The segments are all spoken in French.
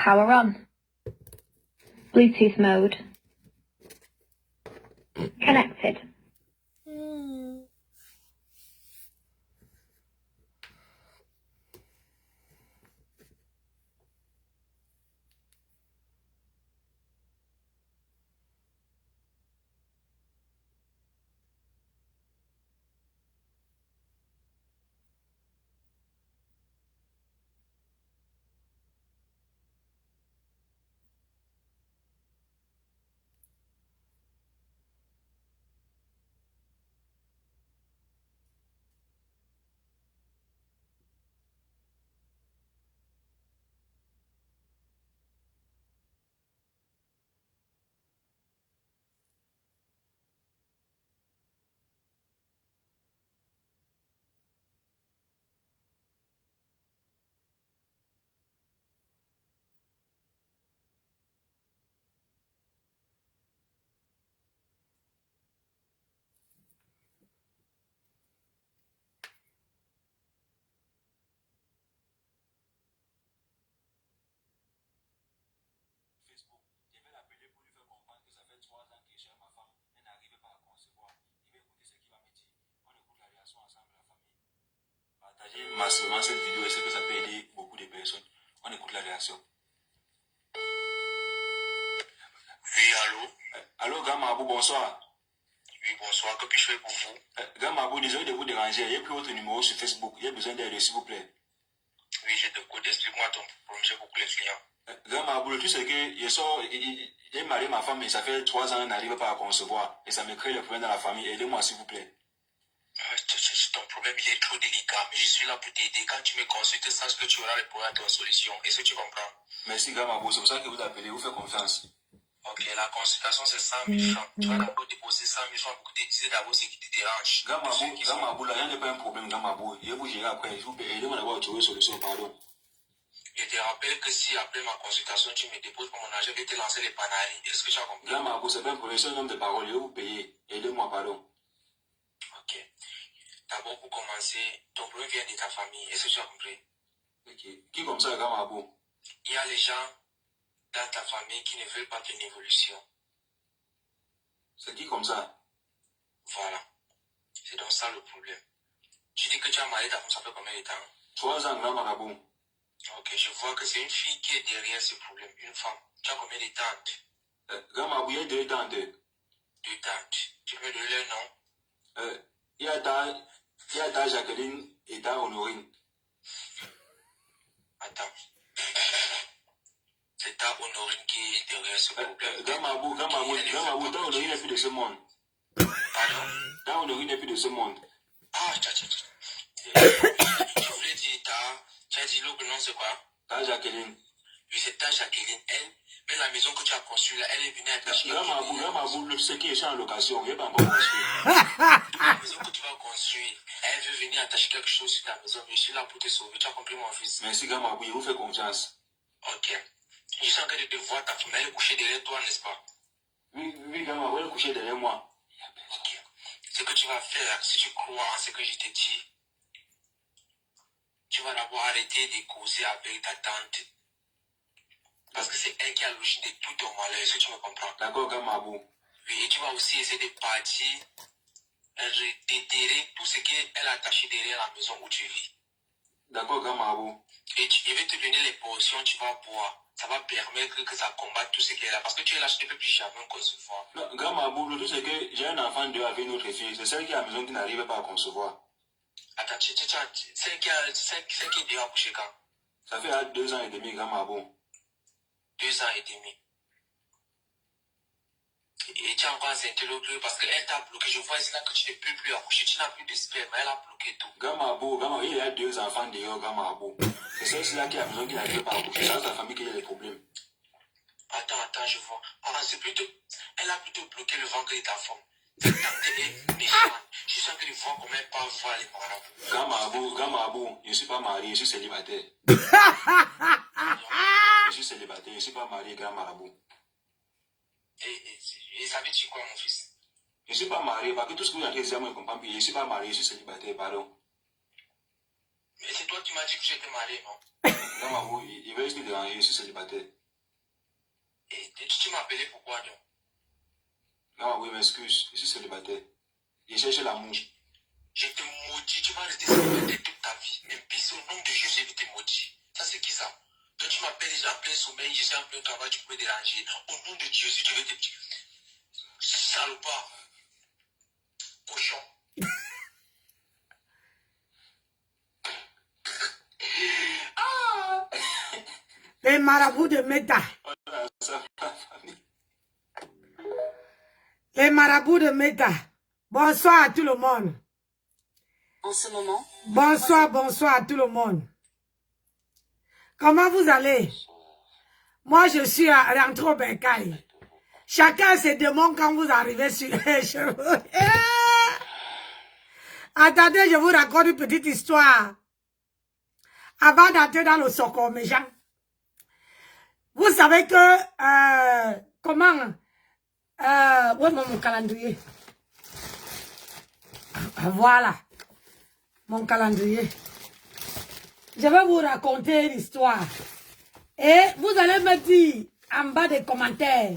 Power on. Bluetooth mode. Connected. Massivement cette vidéo et ce que ça peut aider beaucoup de personnes. On écoute la réaction. Oui, allô? Allô, Gamabou, bonsoir. Oui, bonsoir. Que puis-je faire pour vous? Gamabou, désolé de vous déranger. Il n'y a plus votre numéro sur Facebook. Il y a besoin d'aide, s'il vous plaît. Oui, je t'écoute. Explique-moi ton problème. J'ai beaucoup de clients. Gamabou, le truc c'est que j'ai marié ma femme et ça fait 3 ans qu'elle n'arrive pas à concevoir. Et ça me crée des problèmes dans la famille. Aidez-moi, s'il vous plaît. Ton problème, il est trop délicat. Mais je suis là pour t'aider. Quand tu me consultes, sache que tu auras les problèmes à ton solution. Est-ce que tu comprends? Merci, Gamabou. C'est pour ça que vous appelez. Vous faites confiance. Ok, la consultation, c'est 100 000 francs. Tu vas d'abord déposer 100 000 francs pour que tu dises d'abord ce qui te dérange. Gamabou, là, il n'y a pas un problème, Gamabou. Je vais vous gérer après. Je vous paye. Aidez-moi d'abord à trouver une solution, pardon. Je te rappelle que si après ma consultation, tu me déposes pour mon argent, je vais te lancer les panaris. Est-ce que tu as compris? Gamabou, c'est pas un problème. Je suis un homme de parole. Je vais vous payer. Aidez-moi, pardon. Ok. D'abord, pour commencer, ton problème vient de ta famille. Est-ce que tu as compris? Ok. Qui comme ça, Gamabou? Il y a les gens dans ta famille qui ne veulent pas ton évolution. C'est qui comme ça? Voilà. C'est donc ça le problème. Tu dis que tu as marié ta femme, ça fait combien de temps? 3 ans, Gamabou. Ok, je vois que c'est une fille qui est derrière ce problème. Une femme. Tu as combien de tantes? Gamabou, il y a 2 tantes. 2 tantes. Tu peux me donner leur nom? Il y a ta Jacqueline et ta Honorine. Attends. C'est ta Honorine qui est derrière ce problème. Gamabou, ta Honorine n'est plus de ce monde. Pardon? Ta Honorine n'est plus de ce monde. Ah, je voulais dire tu as dit l'autre nom c'est quoi? Ta Jacqueline. Oui, c'est ta Jacqueline. Elle, mais la maison que tu as construite là, elle est venue attacher. Gamabou, ce qui est en location, il n'est pas encore construit. La maison que tu vas construire, elle veut venir attacher quelque chose sur ta maison. Je suis là pour te sauver. Tu as compris, mon fils? Merci, Gamabou, je vous fais confiance. Ok. Je sens que de te voir ta femme, elle est couchée derrière toi, n'est-ce pas? Oui, Gamabou, elle est couchée derrière moi. Ok. Ce que tu vas faire, si tu crois en ce que je t'ai dit, tu vas d'abord arrêter de causer avec ta tante. Parce que c'est elle qui a l'origine de tout ton malheur. Est-ce que tu me comprends? D'accord, Gamabou. Oui, et tu vas aussi essayer de partir, déterrer tout ce qu'elle a attaché derrière la maison où tu vis. D'accord, Gamabou. Et je vais te donner les portions, tu vas boire. Ça va permettre que ça combatte tout ce qui est là. Parce que tu es là, je ne peux plus jamais concevoir. Non, Gamabou, le truc c'est que j'ai un enfant de avec une autre fille. C'est celle qui est à la maison qui n'arrive pas à concevoir. Attends, c'est qui devait accoucher quand? Ça fait 2 ans et demi, Gamabou. 2 ans et demi. Et tu as encore enceinte l'autre parce qu'elle t'a bloqué. Je vois ici là que tu ne peux plus accoucher. Tu n'as plus de sperme. Elle a bloqué tout. Gamabou, il y a 2 enfants dehors, Gamabou. C'est celle-ci-là qui a besoin qu'il n'arrive pas à accoucher. C'est sa famille qui a des problèmes. Attends, je vois. Ah, c'est plutôt... Elle a plutôt bloqué le ventre de ta femme. Cette tante est méchante. Je sens que le vent comment elle parle voir les marabouts. Gamabou, je ne suis pas marié, je suis célibataire. Je suis célibataire, je ne suis pas marié, Gamabou. Et ça veut dire quoi, mon fils? Je ne suis pas marié, parce que tout ce que vous avez dit, moi, je ne comprends plus. Je ne suis pas marié, je suis célibataire, pardon. Mais c'est toi qui m'as dit que tu étais marié, non? Non, il veut juste me déranger, je suis célibataire. Et tu m'as appelé pourquoi, donc? Non, oui, m'excuse, je suis célibataire. J'ai cherché l'amour. Je te maudis, tu vas rester célibataire toute ta vie. Imbécile, au nom de Jésus, je te maudis. Ça, c'est qui ça? Quand tu m'appelles, j'ai en plein sommeil, je suis en plein travail, tu peux me déranger. Au nom de Jésus, tu veux te... Salopard. Cochon. Les marabouts de Meta. Les marabouts de Meta. Bonsoir à tout le monde. En ce moment, Bonsoir à tout le monde. Comment vous allez? Moi, je suis rentré au Bercail. Chacun se demande quand vous arrivez sur les cheveux. Attendez, je vous raconte une petite histoire. Avant d'entrer dans le socor méchant. Vous savez que, où est mon calendrier? Voilà, mon calendrier. Je vais vous raconter l'histoire. Et vous allez me dire en bas des commentaires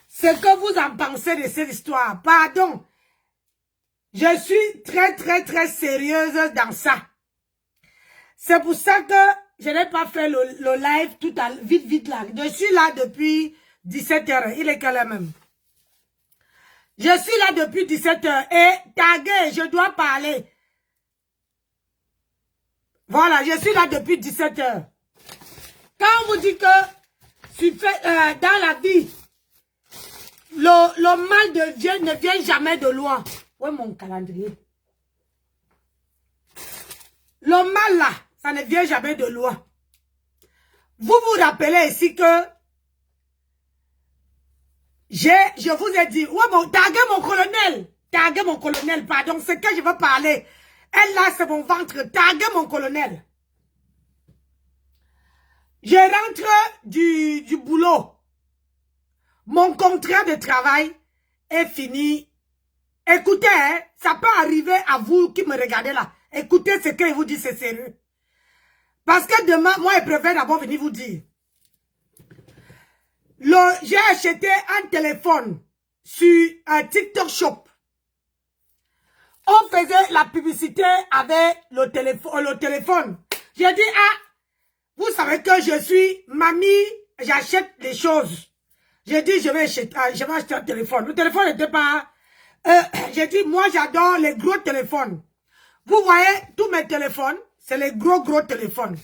ce que vous en pensez de cette histoire. Pardon, je suis très sérieuse dans ça. C'est pour ça que je n'ai pas fait le live tout à vite là. Je suis là depuis 17h. Il est quelle heure même? Je suis là depuis 17h. Et tagué, je dois parler. Voilà, je suis là depuis 17h. Quand on vous dit que dans la vie, le mal de Dieu ne vient jamais de loin. Où est mon calendrier? Le mal là, ça ne vient jamais de loin. Vous vous rappelez ici que je vous ai dit, ouais, bon, taguez mon colonel, pardon, c'est que je veux parler. Elle là, c'est mon ventre, taguez mon colonel. Je rentre du boulot. Mon contrat de travail est fini. Écoutez, hein, ça peut arriver à vous qui me regardez là. Écoutez ce que je vous dis, c'est sérieux. Parce que demain, moi, je préfère d'abord venir vous dire. J'ai acheté un téléphone sur un TikTok Shop. On faisait la publicité avec le téléphone. J'ai dit, ah, vous savez que je suis mamie, j'achète des choses. J'ai dit, je vais acheter un téléphone. Le téléphone n'était pas... j'ai dit, moi, j'adore les gros téléphones. Vous voyez, tous mes téléphones, c'est les gros téléphones.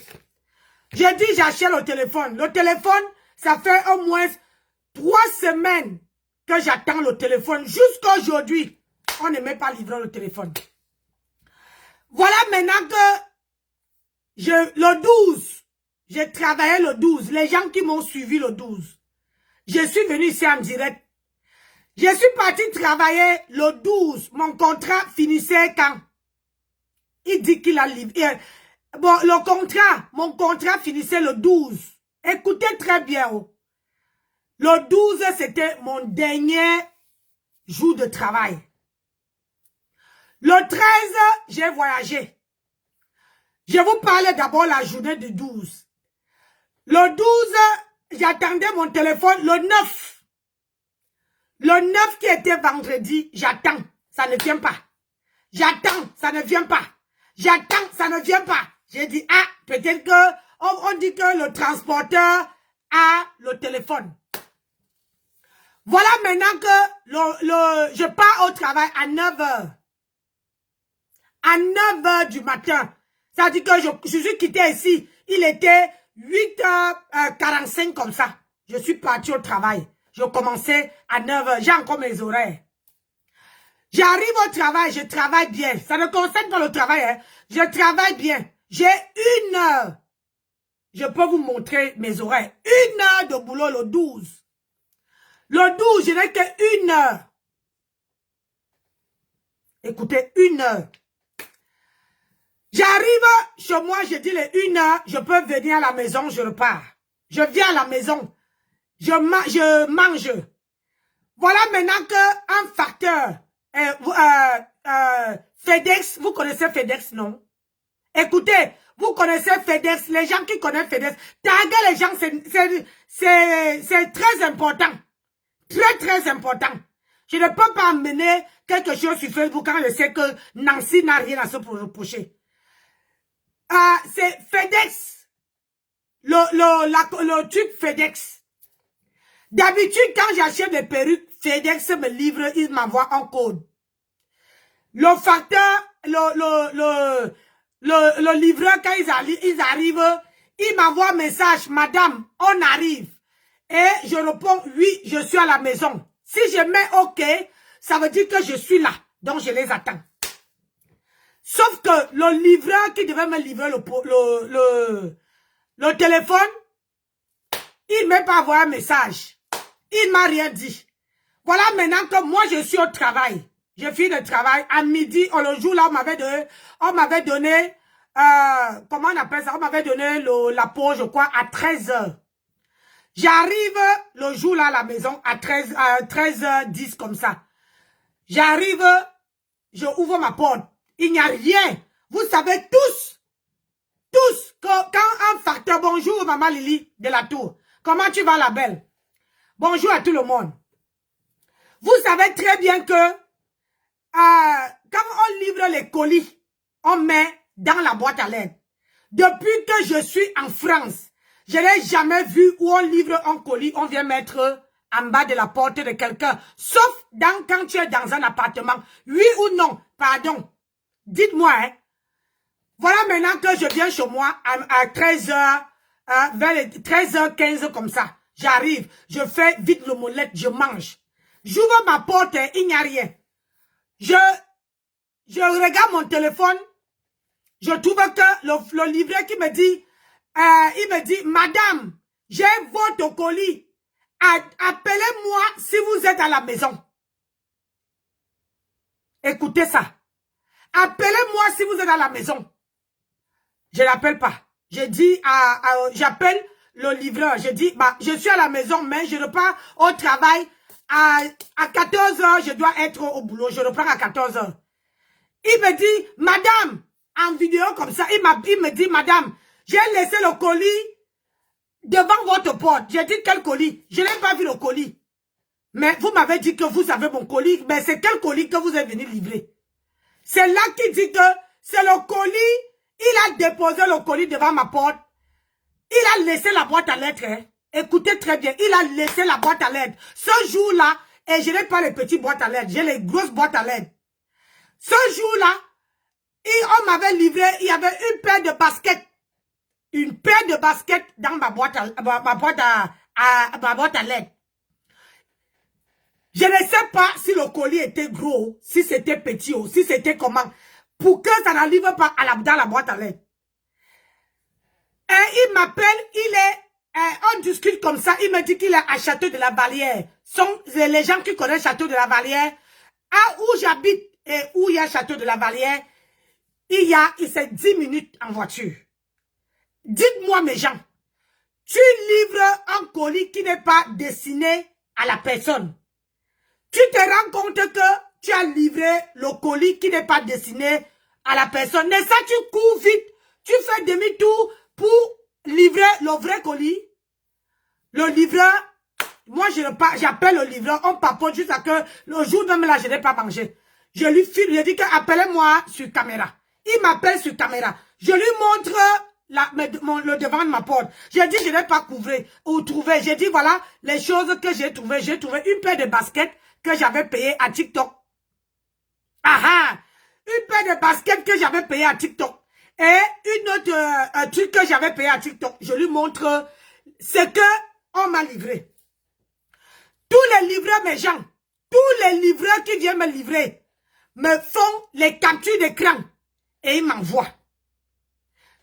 J'ai dit, j'achète le téléphone. Le téléphone, ça fait au moins 3 semaines que j'attends le téléphone. Jusqu'à aujourd'hui, on ne m'est pas livré le téléphone. Voilà maintenant que le 12, j'ai travaillé le 12. Les gens qui m'ont suivi le 12. Je suis venu ici en direct. Je suis parti travailler le 12. Mon contrat finissait quand? Il dit qu'il a livré. Bon, mon contrat finissait le 12. Écoutez très bien. Oh. Le 12, c'était mon dernier jour de travail. Le 13, j'ai voyagé. Je vous parlais d'abord la journée du 12. Le 12, j'attendais mon téléphone. Le 9. Le 9 qui était vendredi, j'attends. Ça ne vient pas. J'attends, ça ne vient pas. J'attends, ça ne vient pas. J'ai dit, ah, peut-être que, on dit que le transporteur a le téléphone. Voilà maintenant que je pars au travail à 9h. À 9h du matin. Ça dit que je suis quitté ici. Il était 8h45 comme ça. Je suis parti au travail. Je commençais à 9h. J'ai encore mes horaires. J'arrive au travail, je travaille bien. Ça ne concerne pas le travail, hein. Je travaille bien. J'ai 1 heure. Je peux vous montrer mes horaires. 1 heure de boulot le 12. Le 12, je n'ai que 1 heure. Écoutez, 1 heure. J'arrive chez moi, je dis les 1 heure, je peux venir à la maison, je repars. Je viens à la maison. Je mange. Voilà maintenant qu'un facteur... FedEx, vous connaissez FedEx, non? Écoutez, vous connaissez FedEx, les gens qui connaissent FedEx, taguer les gens, c'est très important. Très, très important. Je ne peux pas amener quelque chose sur Facebook quand je sais que Nancy n'a rien à se reprocher. C'est FedEx. Le truc FedEx. D'habitude, quand j'achète des perruques, FedEx me livre, il m'envoie un code. Le facteur, le livreur, quand ils arrivent, il m'envoie un message, madame, on arrive. Et je réponds, oui, je suis à la maison. Si je mets OK, ça veut dire que je suis là. Donc, je les attends. Sauf que le livreur qui devait me livrer le téléphone, il ne m'a pas envoyé un message. Il ne m'a rien dit. Voilà maintenant que moi, je suis au travail. Je finis le travail. À midi, le jour là, on m'avait donné, comment on appelle ça? On m'avait donné la pause, je crois, à 13h. J'arrive le jour là à la maison à 13h10 comme ça. J'arrive, je ouvre ma porte. Il n'y a rien. Vous savez tous, quand un facteur, bonjour maman Lily de la Tour. Comment tu vas la belle? Bonjour à tout le monde. Vous savez très bien que quand on livre les colis, on met dans la boîte à lettres. Depuis que je suis en France, je n'ai jamais vu où on livre un colis, on vient mettre en bas de la porte de quelqu'un. Sauf quand tu es dans un appartement. Oui ou non? Pardon. Dites-moi, hein. Voilà maintenant que je viens chez moi à 13h, vers les 13h15 comme ça. J'arrive, je fais vite l'omelette, je mange. J'ouvre ma porte, il n'y a rien. Je regarde mon téléphone, je trouve que le livreur qui me dit, il me dit, madame, j'ai votre colis. Appelez-moi si vous êtes à la maison. Écoutez ça. Appelez-moi si vous êtes à la maison. Je l'appelle pas. Je dis j'appelle le livreur. Je dis, bah, je suis à la maison, mais je repars au travail. À 14h, je dois être au boulot. Je reprends à 14h. Il me dit, madame, en vidéo comme ça, il me dit, madame, j'ai laissé le colis devant votre porte. J'ai dit, quel colis? Je n'ai pas vu le colis. Mais vous m'avez dit que vous avez mon colis. Mais c'est quel colis que vous êtes venu livrer? C'est là qu'il dit que c'est le colis. Il a déposé le colis devant ma porte. Il a laissé la boîte à lettres. Hein. Écoutez très bien. Il a laissé la boîte à lettres. Ce jour-là, et je n'ai pas les petites boîtes à lettres. J'ai les grosses boîtes à lettres. Ce jour-là, on m'avait livré, il y avait une paire de baskets. Une paire de baskets dans ma boîte à lettres. Je ne sais pas si le colis était gros, si c'était petit ou si c'était comment. Pour que ça n'arrive pas dans la boîte à lettres. Et il m'appelle, on discute comme ça, il me dit qu'il est à Château de la Vallière. Les gens qui connaissent Château de la Vallière, où j'habite et où il y a Château de la Vallière, c'est 10 minutes en voiture. Dites-moi mes gens, tu livres un colis qui n'est pas destiné à la personne. Tu te rends compte que tu as livré le colis qui n'est pas destiné à la personne. Mais ça, tu cours vite, tu fais demi-tour pour livrer le vrai colis. Le livreur, moi j'appelle le livreur, on papote jusqu'à que le jour même là, je n'ai pas mangé. Je lui file, je dis que appelez-moi sur caméra. Il m'appelle sur caméra. Je lui montre le devant de ma porte. J'ai dit, je n'ai pas trouvé. J'ai dit, voilà les choses que j'ai trouvées. J'ai trouvé une paire de baskets que j'avais payé à TikTok. Une paire de baskets que j'avais payé à TikTok. Et une autre truc que j'avais payé à TikTok. Je lui montre ce que on m'a livré. Tous les livreurs, mes gens, tous les livreurs qui viennent me livrer, me font les captures d'écran. Et ils m'envoient.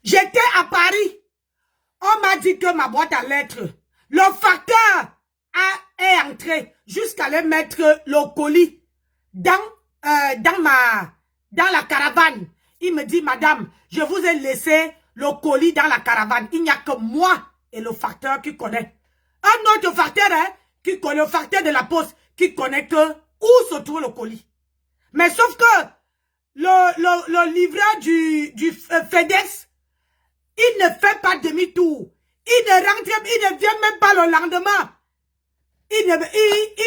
J'étais à Paris. On m'a dit que ma boîte à lettres, le facteur est entré jusqu'à aller mettre le colis dans la caravane. Il me dit, madame, je vous ai laissé le colis dans la caravane. Il n'y a que moi et le facteur qui connaît. Un autre facteur, qui connaît, le facteur de la poste, qui connaît que où se trouve le colis. Mais sauf que le livreur du FedEx, il ne fait pas demi-tour. Il ne vient même pas le lendemain. Il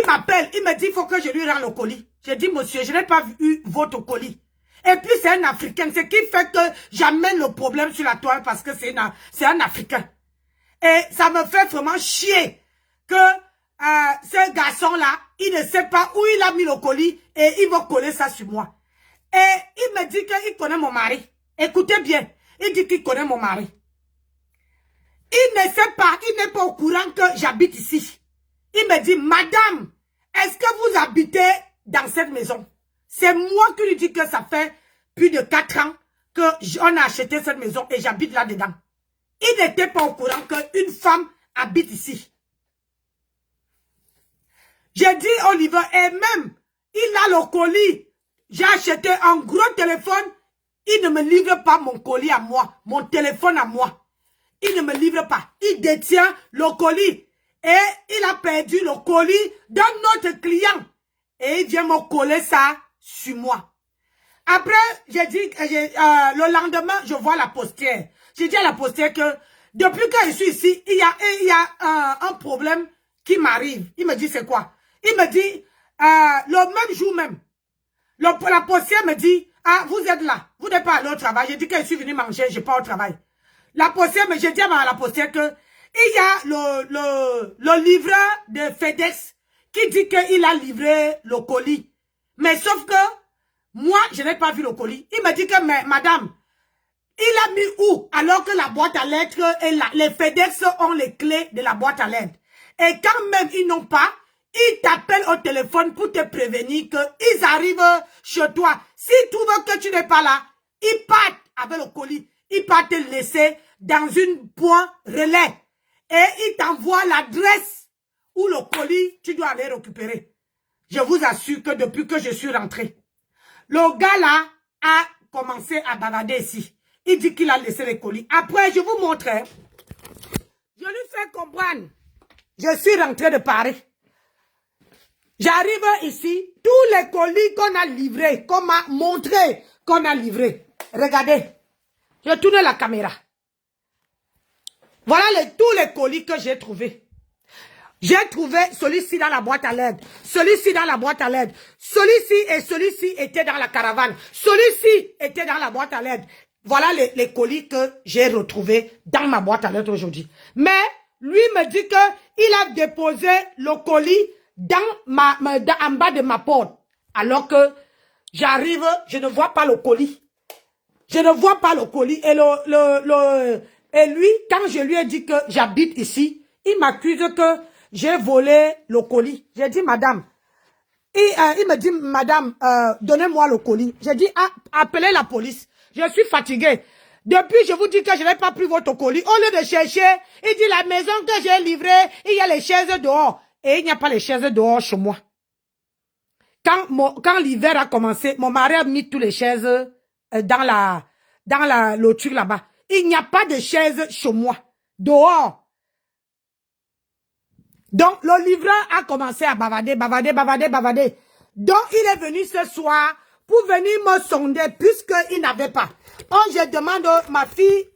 m'appelle, il me dit, il faut que je lui rende le colis. J'ai dit, monsieur, je n'ai pas eu votre colis. Et puis, c'est un Africain. Ce qui fait que j'amène le problème sur la toile parce que c'est un Africain. Et ça me fait vraiment chier que ce garçon-là, il ne sait pas où il a mis le colis et il va coller ça sur moi. Et il me dit qu'il connaît mon mari. Écoutez bien, il dit qu'il connaît mon mari. Il ne sait pas, il n'est pas au courant que j'habite ici. Il me dit, madame, est-ce que vous habitez dans cette maison? C'est moi qui lui dis que ça fait plus de 4 ans qu'on a acheté cette maison et j'habite là-dedans. Il n'était pas au courant qu'une femme habite ici. J'ai dit Oliver, et même, il a le colis. J'ai acheté un gros téléphone. Il ne me livre pas mon colis à moi, mon téléphone à moi. Il ne me livre pas. Il détient le colis. Et il a perdu le colis d'un autre client. Et il vient me coller ça sur moi. Après, j'ai dit, le lendemain, je vois la postière. J'ai dit à la postière que depuis que je suis ici, il y a un problème qui m'arrive. Il me dit, c'est quoi? Il me dit, le même jour même, la postière me dit, ah, vous êtes là, vous n'êtes pas allé au travail. J'ai dit que je suis venu manger, je n'ai pas au travail. La postière, j'ai dit à la postière que il y a le livreur de FedEx qui dit qu'il a livré le colis. Mais sauf que moi, je n'ai pas vu le colis. Il me dit que, mais madame, il a mis où? Alors que la boîte à lettres et les FedEx ont les clés de la boîte à lettres. Et quand même ils n'ont pas, ils t'appellent au téléphone pour te prévenir qu'ils arrivent chez toi. S'ils trouvent que tu n'es pas là, ils partent avec le colis. Ils partent te laisser dans une point relais. Et ils t'envoient l'adresse où le colis, tu dois aller récupérer. Je vous assure que depuis que je suis rentré, le gars là a commencé à bavader ici. Il dit qu'il a laissé les colis. Après, je vous montre. Je lui fais comprendre. Je suis rentré de Paris. J'arrive ici. Tous les colis qu'on a livrés, qu'on m'a montré qu'on a livrés. Regardez. Je tourne la caméra. Voilà tous les colis que j'ai trouvés. J'ai trouvé celui-ci dans la boîte à lettres. Celui-ci dans la boîte à lettres. Celui-ci et celui-ci étaient dans la caravane. Celui-ci était dans la boîte à lettres. Voilà les colis que j'ai retrouvés dans ma boîte à lettres aujourd'hui. Mais lui me dit qu'il a déposé le colis en bas de ma porte. Alors que j'arrive, je ne vois pas le colis. Je ne vois pas le colis. Et lui, quand je lui ai dit que j'habite ici, il m'accuse que j'ai volé le colis. J'ai dit, madame. Il me dit, madame, donnez-moi le colis. J'ai dit, appelez la police. Je suis fatigué. Depuis, je vous dis que je n'ai pas pris votre colis. Au lieu de chercher, il dit, la maison que j'ai livrée, il y a les chaises dehors. Et il n'y a pas les chaises dehors chez moi. Quand l'hiver a commencé, mon mari a mis toutes les chaises dans la loture là-bas. Il n'y a pas de chaises chez moi. Dehors. Donc, le livreur a commencé à bavader. Donc, il est venu ce soir pour venir me sonder puisqu'il n'avait pas. Je demande à ma fille,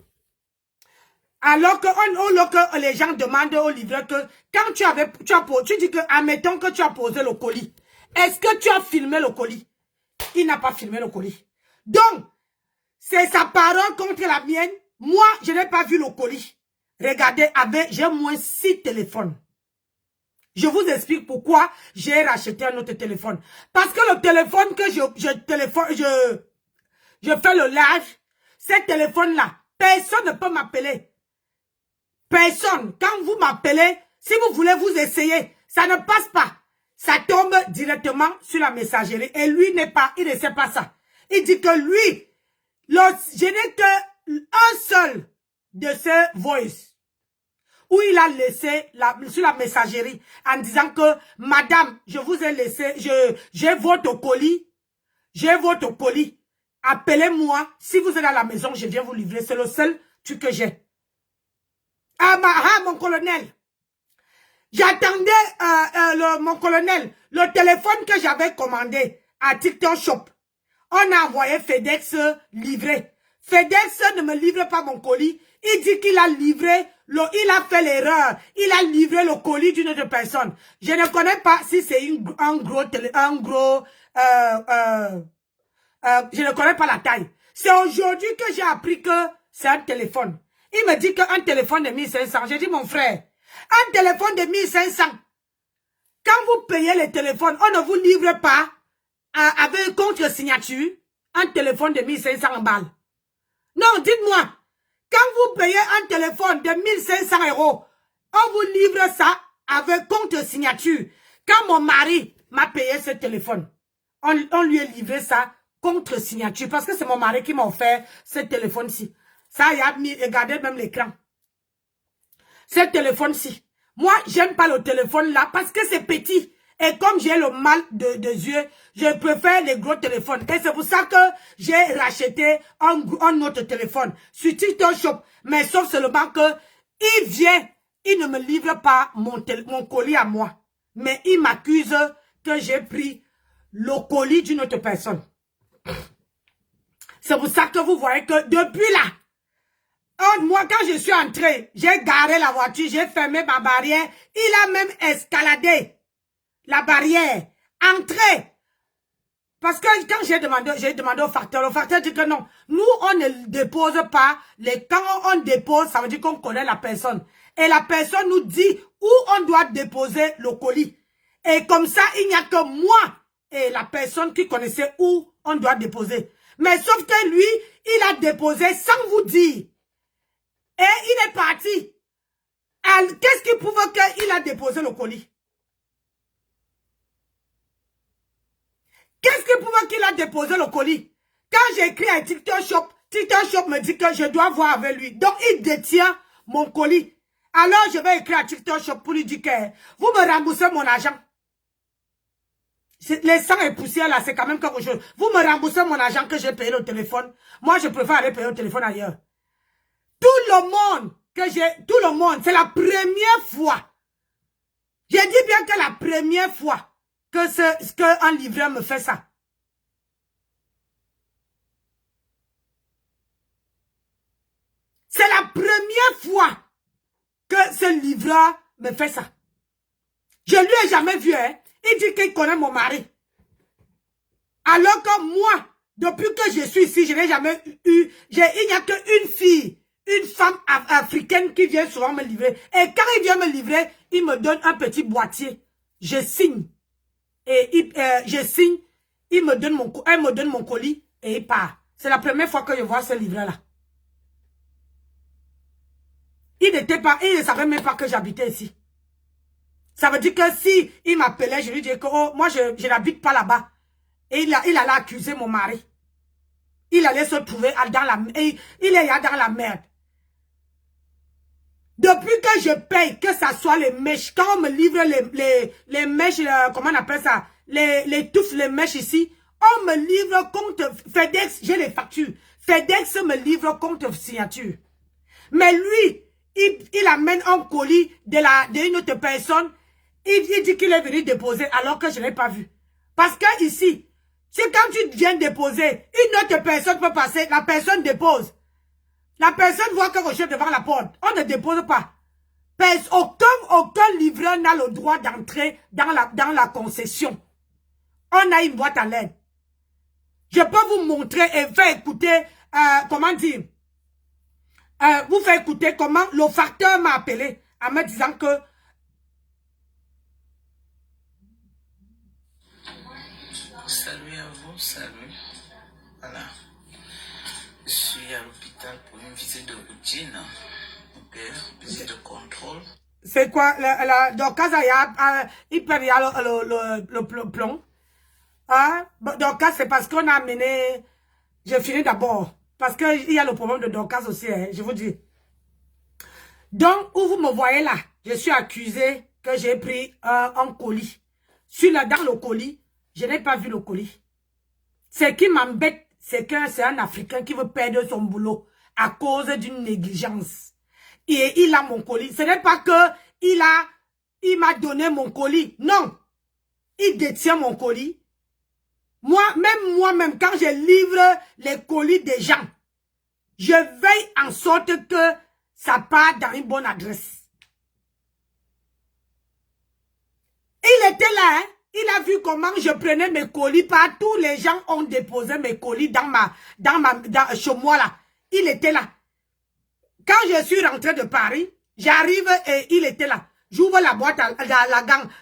alors que les gens demandent au livreur que quand tu dis que, admettons que tu as posé le colis, est-ce que tu as filmé le colis? Il n'a pas filmé le colis. Donc, c'est sa parole contre la mienne. Moi, je n'ai pas vu le colis. Regardez, j'ai moins 6 téléphones. Je vous explique pourquoi j'ai racheté un autre téléphone. Parce que le téléphone que je fais le live, ce téléphone-là, personne ne peut m'appeler. Personne. Quand vous m'appelez, si vous voulez vous essayer, ça ne passe pas. Ça tombe directement sur la messagerie. Et lui il ne sait pas ça. Il dit que lui, je n'ai qu'un seul de ces voice où il a laissé sur la messagerie en disant que madame, je vous ai laissé, j'ai votre colis, appelez-moi, si vous êtes à la maison, je viens vous livrer, c'est le seul truc que j'ai. Mon colonel, j'attendais mon colonel, le téléphone que j'avais commandé à TikTok Shop, On a envoyé FedEx livrer. FedEx ne me livre pas mon colis. Il dit qu'il a livré, il a fait l'erreur. Il a livré le colis d'une autre personne. Je ne connais pas si c'est je ne connais pas la taille. C'est aujourd'hui que j'ai appris que c'est un téléphone. Il me dit qu'un téléphone de 1500. J'ai dit, mon frère, un téléphone de 1500. Quand vous payez le téléphone, on ne vous livre pas avec contre-signature un téléphone de 1500 balles. Non, dites-moi, quand vous payez un téléphone de 1500 €, on vous livre ça avec contre-signature. Quand mon mari m'a payé ce téléphone, on lui a livré ça contre signature. Parce que c'est mon mari qui m'a offert ce téléphone-ci. Ça, il a mis, regardez même l'écran. Ce téléphone-ci. Moi, j'aime pas le téléphone là parce que c'est petit. Et comme j'ai le mal de yeux, je préfère les gros téléphones. Et c'est pour ça que j'ai racheté un autre téléphone sur TikTok Shop. Mais sauf seulement que il vient, il ne me livre pas mon colis à moi. Mais il m'accuse que j'ai pris le colis d'une autre personne. C'est pour ça que vous voyez que depuis là, moi quand je suis entré, j'ai garé la voiture, j'ai fermé ma barrière. Il a même escaladé la barrière, entré. Parce que quand j'ai demandé au facteur, le facteur dit que non, nous on ne dépose pas, quand on dépose, ça veut dire qu'on connaît la personne. Et la personne nous dit où on doit déposer le colis. Et comme ça, il n'y a que moi et la personne qui connaissait où on doit déposer. Mais sauf que lui, il a déposé sans vous dire. Et il est parti. Qu'est-ce qui prouve qu'il a déposé le colis? Qu'est-ce qui prouve qu'il a déposé le colis? Quand j'ai écrit à TikTok Shop me dit que je dois voir avec lui. Donc, il détient mon colis. Alors, je vais écrire à TikTok Shop pour lui dire que vous me remboursez mon argent. Les sangs et poussières là, c'est quand même quelque chose. Vous me remboursez mon argent que j'ai payé le téléphone. Moi, je préfère aller payer le téléphone ailleurs. Tout le monde, c'est la première fois. J'ai dit bien que la première fois que un livreur me fait ça. C'est la première fois que ce livreur me fait ça. Je lui ai jamais vu, hein. Il dit qu'il connaît mon mari. Alors que moi, depuis que je suis ici, je n'ai jamais eu, il n'y a qu'une fille, une femme africaine qui vient souvent me livrer. Et quand il vient me livrer, il me donne un petit boîtier. Je signe. Et je signe, elle me donne mon colis et il part. C'est la première fois que je vois ce livret-là. Il ne savait même pas que j'habitais ici. Ça veut dire que si il m'appelait, je lui disais que oh, moi je n'habite pas là-bas. Et il allait accuser mon mari. Il allait se trouver dans la merde. Depuis que je paye, que ça soit les mèches, quand on me livre les mèches, comment on appelle ça, les touffes, les mèches ici, on me livre compte FedEx, j'ai les factures. FedEx me livre compte signature. Mais lui, il amène un colis d'une autre personne. Il dit qu'il est venu déposer alors que je ne l'ai pas vu. Parce que ici, c'est quand tu viens déposer, une autre personne peut passer, la personne dépose. La personne voit quelque chose devant la porte. On ne dépose pas. Aucun livreur n'a le droit d'entrer dans la concession. On a une boîte à lettres. Je peux vous montrer et faire écouter, comment dire, vous faire écouter comment le facteur m'a appelé en me disant que salut à vous, salut. Voilà. Je suis à l'hôpital pour une visite de routine. Ok, visite de contrôle. C'est quoi? Dans cas, il peut y avoir le plomb. Hein? Dans cas, c'est parce qu'on a amené. Je finis d'abord. Parce qu'il y a le problème de Dorcas aussi, hein, je vous dis. Donc, où vous me voyez là, je suis accusé que j'ai pris un colis. Dans le colis, je n'ai pas vu le colis. Ce qui m'embête, c'est que c'est un Africain qui veut perdre son boulot à cause d'une négligence. Et il a mon colis. Ce n'est pas que il m'a donné mon colis. Non. Il détient mon colis. Moi-même, quand je livre les colis des gens, je veille en sorte que ça part dans une bonne adresse. Il était là, hein? Il a vu comment je prenais mes colis partout. Les gens ont déposé mes colis chez moi là. Il était là. Quand je suis rentré de Paris, j'arrive et il était là. J'ouvre la boîte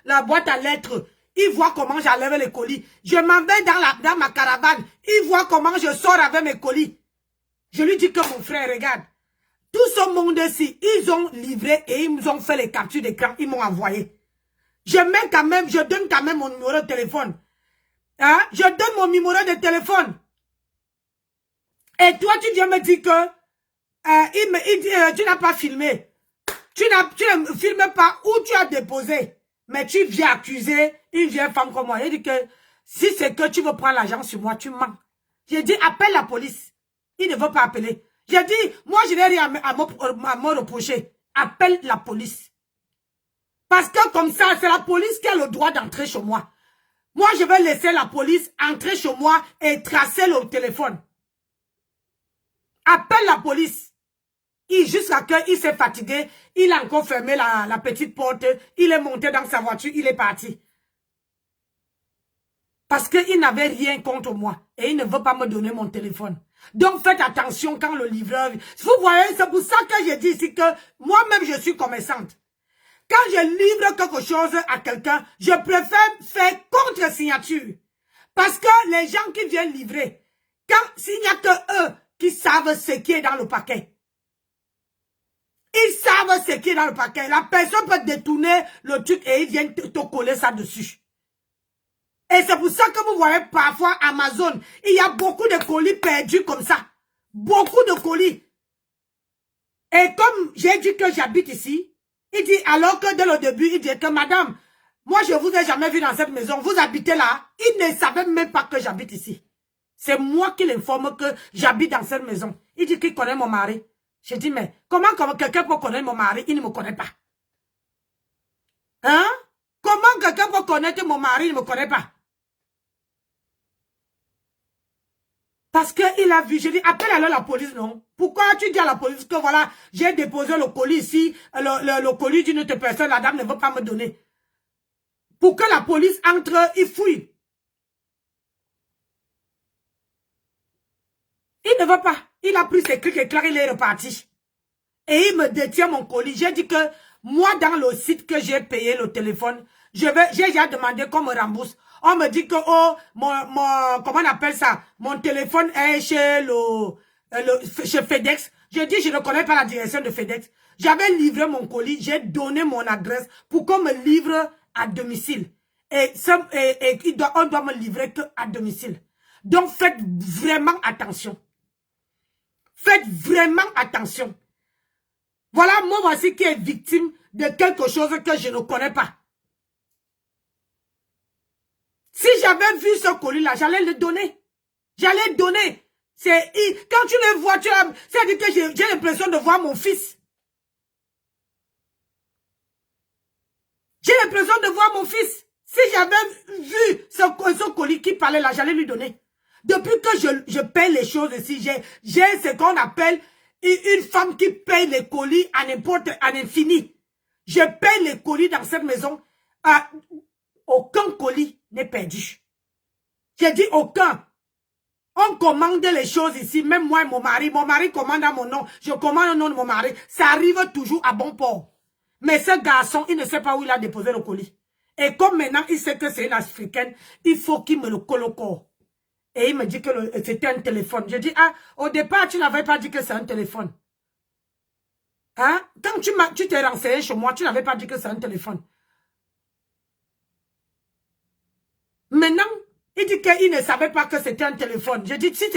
la boîte à lettres. Il voit comment j'enlève les colis. Je m'en vais dans ma caravane. Il voit comment je sors avec mes colis. Je lui dis que mon frère, regarde. Tout ce monde-ci, ils ont livré et ils ont fait les captures d'écran. Ils m'ont envoyé. Je donne quand même mon numéro de téléphone. Hein? Je donne mon numéro de téléphone. Et toi, tu viens me dire que tu n'as pas filmé. Tu ne filmes pas où tu as déposé. Mais tu viens accuser une vieille femme comme moi. Il dit que si c'est que tu veux prendre l'argent sur moi, tu mens. J'ai dit, appelle la police. Il ne veut pas appeler. J'ai dit, moi, je n'ai rien à me reprocher. Appelle la police. Parce que comme ça, c'est la police qui a le droit d'entrer chez moi. Moi, je vais laisser la police entrer chez moi et tracer le téléphone. Appelle la police. Jusqu'à qu'il s'est fatigué, il a encore fermé la petite porte, il est monté dans sa voiture, il est parti. Parce qu'il n'avait rien contre moi et il ne veut pas me donner mon téléphone. Donc faites attention quand le livreur... Vous voyez, c'est pour ça que j'ai dit ici que moi-même je suis commerçante. Quand je livre quelque chose à quelqu'un, je préfère faire contre-signature. Parce que les gens qui viennent livrer, s'il n'y a que eux qui savent ce qui est dans le paquet, ils savent ce qui est dans le paquet. La personne peut détourner le truc et ils viennent te coller ça dessus. Et c'est pour ça que vous voyez parfois Amazon, il y a beaucoup de colis perdus comme ça. Beaucoup de colis. Et comme j'ai dit que j'habite ici, il dit, alors que dès le début, il dit que madame, moi je vous ai jamais vu dans cette maison, vous habitez là. Il ne savait même pas que j'habite ici. C'est moi qui l'informe que j'habite dans cette maison. Il dit qu'il connaît mon mari. Je dis, mais comment quelqu'un peut connaître mon mari? Il ne me connaît pas. Hein? Comment quelqu'un peut connaître mon mari? Il ne me connaît pas. Parce qu'il a vu, je dis, appelle alors la police, non? Pourquoi tu dis à la police que voilà, j'ai déposé le colis ici, le colis d'une autre personne, la dame ne veut pas me donner. Pour que la police entre, il fouille. Il ne veut pas. Il a pris ses clics et clairs, il est reparti. Et il me détient mon colis. J'ai dit que moi, dans le site que j'ai payé le téléphone, j'ai déjà demandé qu'on me rembourse. On me dit que, oh, comment on appelle ça? Mon téléphone est chez chez FedEx. J'ai dit, je ne connais pas la direction de FedEx. J'avais livré mon colis, j'ai donné mon adresse pour qu'on me livre à domicile. Et on doit me livrer que à domicile. Donc, faites vraiment attention. Faites vraiment attention. Voilà, moi voici qui est victime de quelque chose que je ne connais pas. Si j'avais vu ce colis-là, j'allais le donner. J'allais donner. Quand tu le vois, c'est-à-dire que j'ai l'impression de voir mon fils. J'ai l'impression de voir mon fils. Si j'avais vu ce colis qui parlait là, j'allais lui donner. Depuis que je paye les choses ici, j'ai ce qu'on appelle une femme qui paye les colis à l'infini. Je paye les colis dans cette maison. Aucun colis n'est perdu. J'ai dit aucun. On commande les choses ici, même moi et mon mari commande à mon nom, je commande au nom de mon mari, ça arrive toujours à bon port. Mais ce garçon, il ne sait pas où il a déposé le colis. Et comme maintenant, il sait que c'est une Africaine, il faut qu'il me le colle au corps. Et il me dit que c'était un téléphone. Je dis, au départ, tu n'avais pas dit que c'est un téléphone. Hein? Quand tu t'es renseigné chez moi, tu n'avais pas dit que c'est un téléphone. Maintenant, il dit qu'il ne savait pas que c'était un téléphone. Je dis, si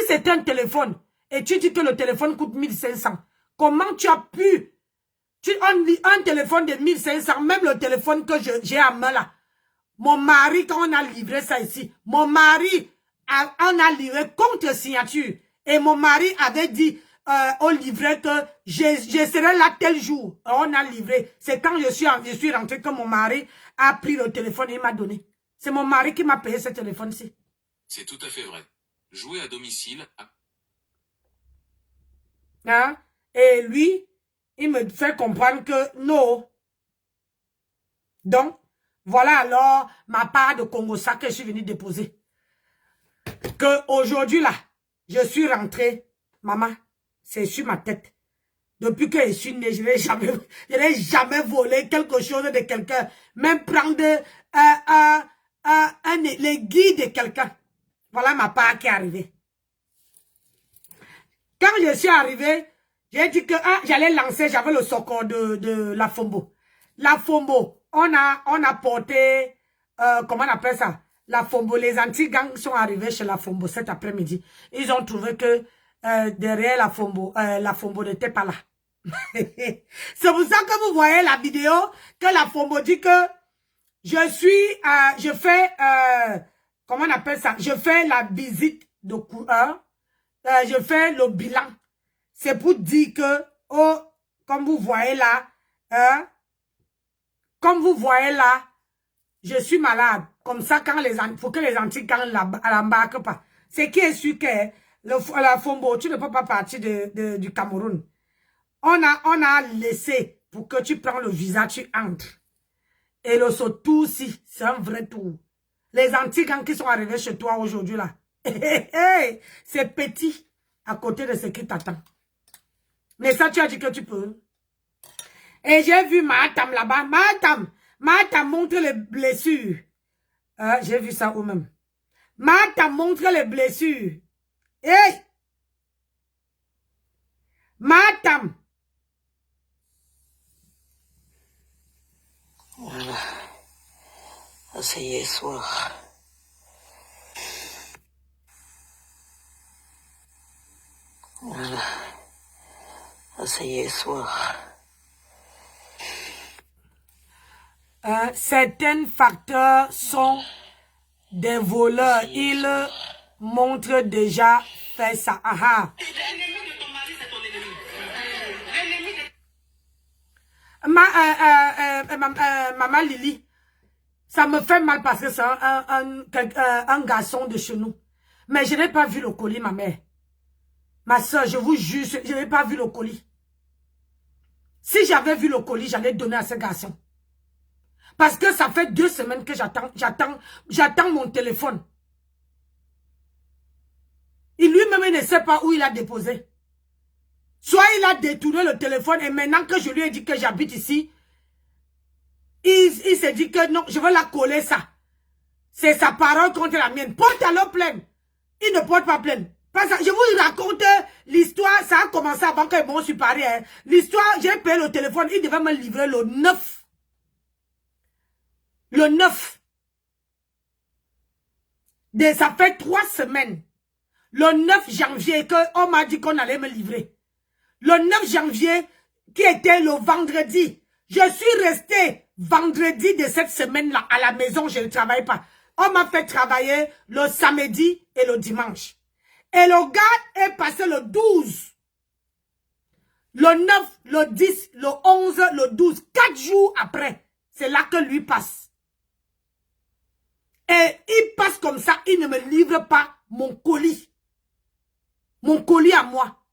c'était un téléphone, et tu dis que le téléphone coûte 1500, comment tu as pu... un téléphone de 1500, même le téléphone que j'ai à main là. Mon mari, quand on a livré ça ici, mon mari, on a livré contre signature. Et mon mari avait dit au livreur que je serai là tel jour. On a livré. C'est quand je suis rentré que mon mari a pris le téléphone et il m'a donné. C'est mon mari qui m'a payé ce téléphone-ci. C'est tout à fait vrai. Jouer à domicile... Hein? Et lui, il me fait comprendre que non. Donc, voilà alors ma part de Congosa que je suis venu déposer. Que aujourd'hui là, je suis rentrée. Maman, c'est sur ma tête. Depuis que je suis née, je n'ai jamais volé quelque chose de quelqu'un. Même prendre les guides de quelqu'un. Voilà ma part qui est arrivée. Quand je suis arrivée, j'ai dit que j'allais lancer, j'avais le socor de la Fombo. La Fombo, on a porté, comment on appelle ça? La Fombo, les anti-gangs sont arrivés chez la Fombo cet après-midi. Ils ont trouvé que derrière la Fombo n'était pas là. C'est pour ça que vous voyez la vidéo que la Fombo dit que je fais, comment on appelle ça? Je fais la visite de coureur. Je fais le bilan. C'est pour dire que, oh, comme vous voyez là, je suis malade. Comme ça, faut que les anti-gangs l'embarquent pas. C'est qui est sûr que la Fombo, tu ne peux pas partir du Cameroun. On a laissé pour que tu prends le visa, tu entres. Et le tour aussi, c'est un vrai tour. Les anti-gangs qui sont arrivés chez toi aujourd'hui là, c'est petit à côté de ce qui t'attend. Mais ça, tu as dit que tu peux. Et j'ai vu Mahatam là-bas. Mahatam montre les blessures. J'ai vu ça où même. Mahatam montre les blessures. Hey! Mahatam. Voilà. C'est hier soir. Voilà. C'est hier soir. Certains facteurs sont des voleurs. Ils montrent déjà fait ça. Aha. Maman Lily, ça me fait mal parce que c'est un garçon de chez nous. Mais je n'ai pas vu le colis, ma mère. Ma soeur, je vous jure, je n'ai pas vu le colis. Si j'avais vu le colis, j'allais donner à ce garçon. Parce que ça fait 2 semaines que j'attends mon téléphone. Il lui-même ne sait pas où il a déposé. Soit il a détourné le téléphone et maintenant que je lui ai dit que j'habite ici, il s'est dit que non, je veux la coller ça. C'est sa parole contre la mienne. Porte alors plainte. Il ne porte pas plainte. Je vous raconte l'histoire, ça a commencé avant que bon, je suis paré. Hein. L'histoire, j'ai payé le téléphone, il devait me livrer le 9. Le 9. Ça fait 3 semaines. Le 9 janvier, on m'a dit qu'on allait me livrer. Le 9 janvier, qui était le vendredi. Je suis restée vendredi de cette semaine-là à la maison, je ne travaille pas. On m'a fait travailler le samedi et le dimanche. Et le gars est passé le 12. Le 9, le 10, le 11, le 12. 4 jours après, c'est là que lui passe. Et il passe comme ça, il ne me livre pas mon colis. Mon colis à moi.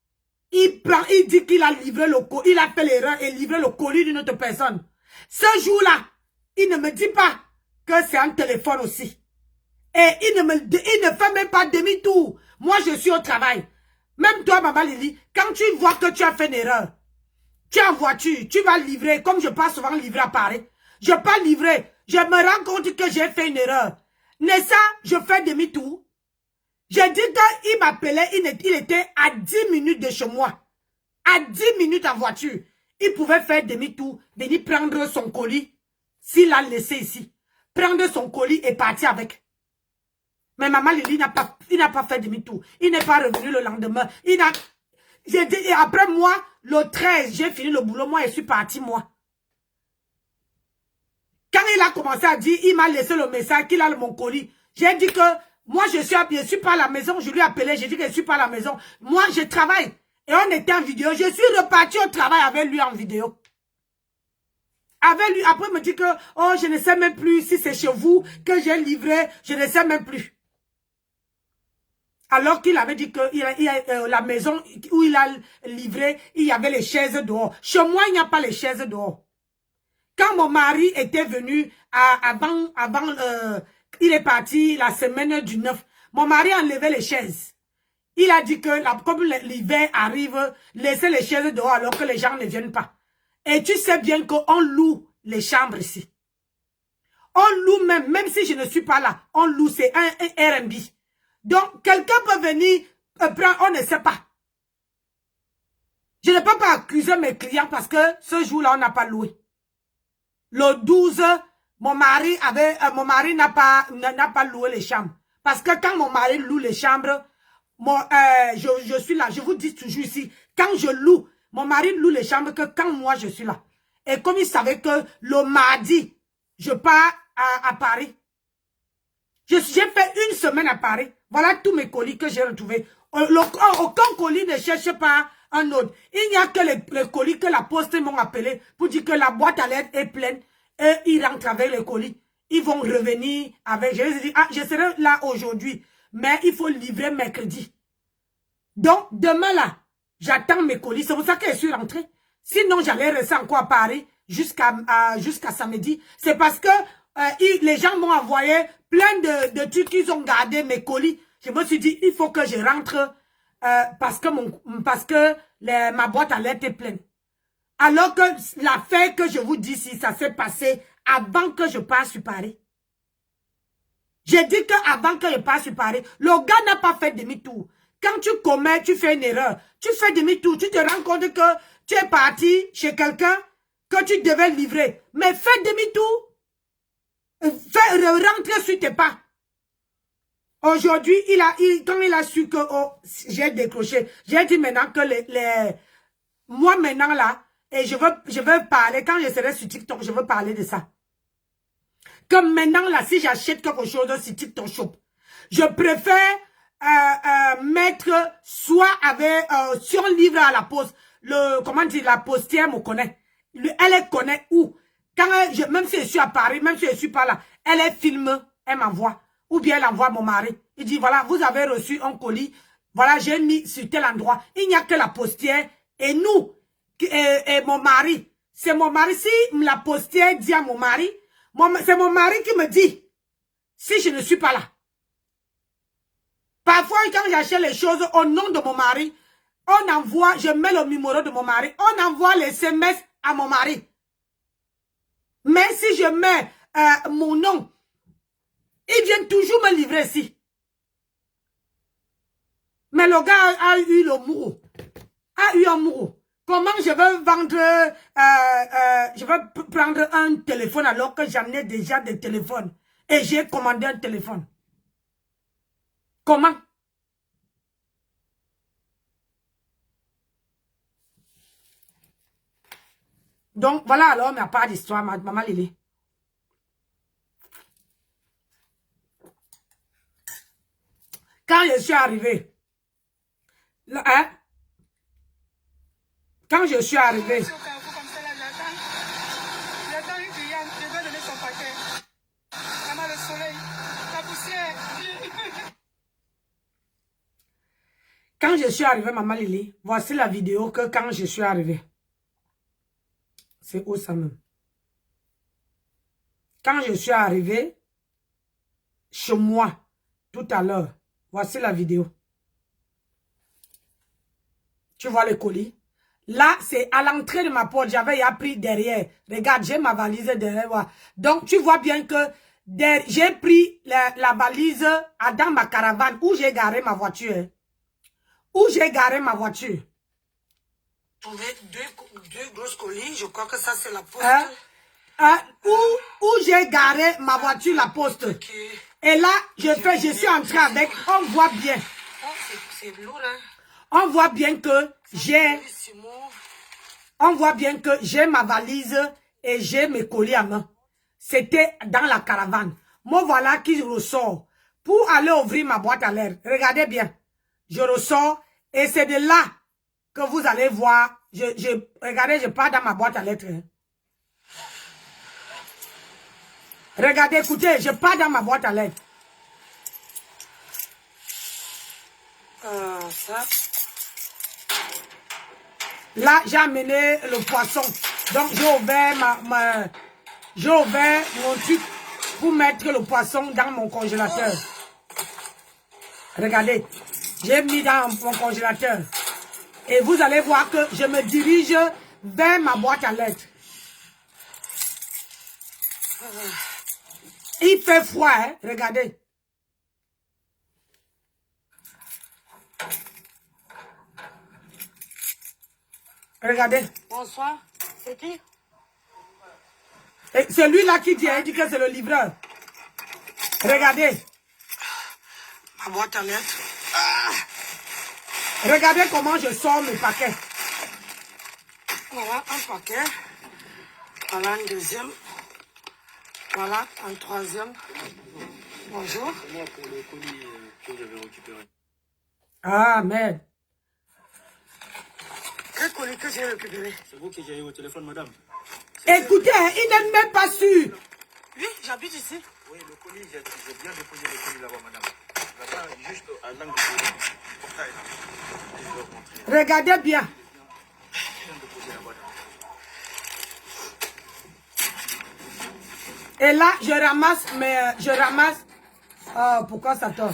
Il dit qu'il a livré le colis, il a fait l'erreur et livré le colis d'une autre personne. Ce jour-là, il ne me dit pas que c'est un téléphone aussi. Et il ne fait même pas demi-tour. Moi, je suis au travail. Même toi, maman Lily, quand tu vois que tu as fait une erreur, tu es en voiture, tu vas livrer, comme je passe souvent livrer à Paris. Je ne peux pas livrer. Je me rends compte que j'ai fait une erreur. Nessa, je fais demi-tour. J'ai dit qu'il m'appelait, il était à 10 minutes de chez moi. À 10 minutes en voiture. Il pouvait faire demi-tour, venir prendre son colis, s'il l'a laissé ici. Prendre son colis et partir avec. Mais maman Lily il n'a pas fait demi-tour. Il n'est pas revenu le lendemain. J'ai dit, et après moi, le 13, j'ai fini le boulot, moi, je suis parti, moi. Quand il a commencé à dire, il m'a laissé le message qu'il a mon colis. J'ai dit que moi, je suis pas à la maison. Je lui ai appelé, j'ai dit que je ne suis pas à la maison. Moi, je travaille. Et on était en vidéo. Je suis reparti au travail avec lui en vidéo. Avec lui, après, il me dit que, oh, je ne sais même plus si c'est chez vous que j'ai livré. Je ne sais même plus. Alors qu'il avait dit que la maison où il a livré, il y avait les chaises dehors. Chez moi, il n'y a pas les chaises dehors. Quand mon mari était venu, il est parti la semaine du 9, mon mari a enlevé les chaises. Il a dit que comme l'hiver arrive, laissez les chaises dehors alors que les gens ne viennent pas. Et tu sais bien qu'on loue les chambres ici. On loue même si je ne suis pas là, on loue, c'est un Airbnb. Donc, quelqu'un peut venir prendre, on ne sait pas. Je ne peux pas accuser mes clients parce que ce jour-là, on n'a pas loué. Le 12, mon mari n'a pas loué les chambres. Parce que quand mon mari loue les chambres, je suis là, je vous dis toujours ici, quand je loue, mon mari loue les chambres que quand moi je suis là. Et comme il savait que le mardi, je pars à Paris. J'ai fait une semaine à Paris. Voilà tous mes colis que j'ai retrouvés. Aucun colis ne cherche pas un autre. Il n'y a que les colis que la poste m'ont appelé pour dire que la boîte à lettres est pleine. Et ils rentrent avec les colis. Ils vont revenir avec. Je les ai dit, je serai là aujourd'hui. Mais il faut livrer mercredi. Donc, demain là, j'attends mes colis. C'est pour ça que je suis rentrée. Sinon, j'allais rester encore à Paris jusqu'à samedi. C'est parce que les gens m'ont envoyé plein de trucs qu'ils ont gardé mes colis. Je me suis dit, il faut que je rentre parce que ma boîte à lettres est pleine. Alors que l'affaire que je vous dis ici, ça s'est passé avant que je passe sur Paris. J'ai dit qu'avant que je passe sur Paris, le gars n'a pas fait demi-tour. Quand tu commets, tu fais une erreur. Tu fais demi-tour, tu te rends compte que tu es parti chez quelqu'un que tu devais livrer. Mais fais demi-tour. Rentre sur tes pas. Aujourd'hui, quand il a su que j'ai décroché, j'ai dit maintenant que moi maintenant là, et je veux parler, quand je serai sur TikTok, je veux parler de ça. Comme maintenant là, si j'achète quelque chose sur TikTok Shop, je préfère mettre soit avec, si on livre à la poste, comment dire, la postière me connaît. Elle connaît où. Quand même si je suis à Paris, même si je suis pas là, elle filme, elle m'envoie. Ou bien elle envoie mon mari. Il dit, voilà, vous avez reçu un colis. Voilà, j'ai mis sur tel endroit. Il n'y a que la postière et nous, et mon mari. C'est mon mari. Si la postière dit à mon mari, c'est mon mari qui me dit si je ne suis pas là. Parfois, quand j'achète les choses au nom de mon mari, on envoie, je mets le numéro de mon mari, on envoie les SMS à mon mari. Mais si je mets mon nom, ils viennent toujours me livrer ici. Mais le gars a eu le mourou. A eu un mourou. Comment je veux vendre, je veux prendre un téléphone alors que j'en ai déjà des téléphones. Et j'ai commandé un téléphone. Comment? Donc, voilà alors, mais pas d'histoire, maman Lily. Quand je suis arrivé, quand je suis arrivé, quand je suis arrivé, maman Lily, voici la vidéo que quand je suis arrivé. C'est où ça même? Quand je suis arrivé chez moi, tout à l'heure, voici la vidéo. Tu vois le colis? Là, c'est à l'entrée de ma porte. J'avais pris derrière. Regarde, j'ai ma valise derrière moi. Donc, tu vois bien que j'ai pris la valise dans ma caravane où j'ai garé ma voiture. Où j'ai garé ma voiture. Trouvé deux grosses colis. Je crois que ça, c'est la poste. Où j'ai garé ma voiture, la poste. Okay. Et là, je suis entré avec. On voit bien. Oh, c'est lourd, hein? On voit bien que j'ai ma valise et j'ai mes colis à main. C'était dans la caravane. Moi, voilà qui ressort pour aller ouvrir ma boîte à l'air. Regardez bien. Je ressors et c'est de là que vous allez voir. Regardez, je pars dans ma boîte à lettres. Regardez, écoutez, je pars dans ma boîte à lettres. Ça. Là, j'ai amené le poisson. Donc, j'ai ouvert mon truc pour mettre le poisson dans mon congélateur. Regardez, j'ai mis dans mon congélateur. Et vous allez voir que je me dirige vers ma boîte à lettres. Il fait froid, hein? Regardez. Regardez. Bonsoir. C'est qui? Et c'est lui là qui dit, il dit que c'est le livreur. Regardez. Ma boîte à lettres. Regardez comment je sors mes paquets. Voilà un paquet. Voilà un deuxième. Voilà un troisième. Bonjour. Moi, pour le colis que j'avais récupéré. Ah, merde. Quel colis que j'ai récupéré? C'est vous qui avez eu au téléphone, madame? Écoutez, hein, il n'est même pas sûr. Oui, j'habite ici. Oui, le colis, j'ai bien déposé le colis là-bas, madame. Là-bas, juste à l'angle du portail. Je vais vous montrer. Regardez bien. Je viens de déposer là-bas. Et là, je ramasse. Oh, pourquoi ça tombe?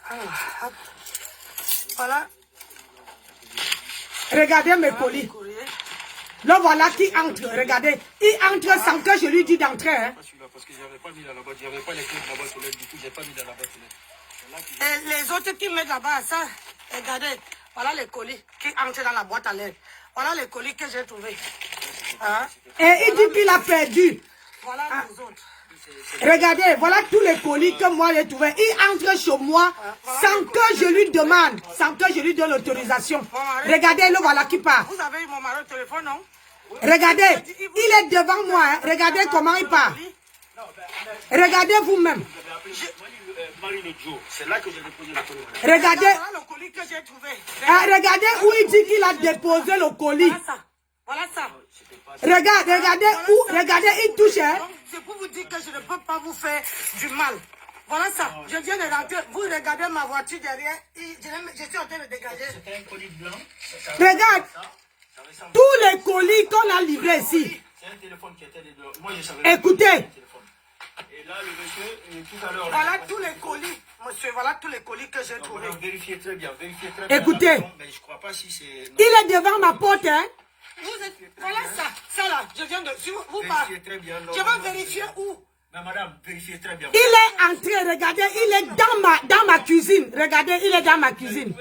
Alors, hop. Voilà. Regardez mes Voilà colis. le courrier. Là, voilà qui entre. Regardez. Il entre sans que je lui dise d'entrer. Hein. Pas celui-là, parce que j'avais pas mis là là-bas. J'avais pas les clés de la boîte aux lettres. Du coup, j'ai pas mis dans la boîte aux lettres. Et les autres qui mettent là-bas, ça, regardez. Voilà les colis qui entrent dans la boîte à lettres. Voilà les colis que j'ai trouvés. Hein? Et il dit qu'il a perdu. Voilà les autres. Regardez, voilà tous les colis que moi j'ai trouvés. Il entre chez moi sans que je lui demande, sans que je lui donne l'autorisation. Regardez, le voilà qui part. Vous avez eu mon mari au téléphone, non? Regardez, il est devant moi. Hein. Regardez comment il part. Regardez vous-même. Marie le Joe, c'est là que j'ai déposé le colis. Regardez, Voilà le colis que j'ai trouvé. regardez où il dit qu'il a déposé le colis. Voilà ça. Voilà ça. Regardez où, regardez, il touche. Hein. Donc, c'est pour vous dire que je ne peux pas vous faire du mal. Voilà ça. Je viens de rentrer. Vous regardez ma voiture derrière. Je suis en train de dégager. C'était un colis blanc. Regarde, tous les colis qu'on a livrés ici. C'est un téléphone qui était dedans. Moi, je savais. Écoutez, Et là, le monsieur, tout à l'heure. Voilà tous les colis. Monsieur, voilà tous les colis que j'ai trouvés. Vérifiez très bien, vérifiez très bien. Écoutez. Mais je crois pas si c'est. il est devant ma porte. Hein. Vous êtes... Voilà ça. Ça là. Je viens de... Si vous parlez. Vérifiez très bien. Je vais vérifier où. Mais madame, vérifiez très bien. Il est entré, regardez, il est dans ma cuisine. Regardez, il est dans ma cuisine.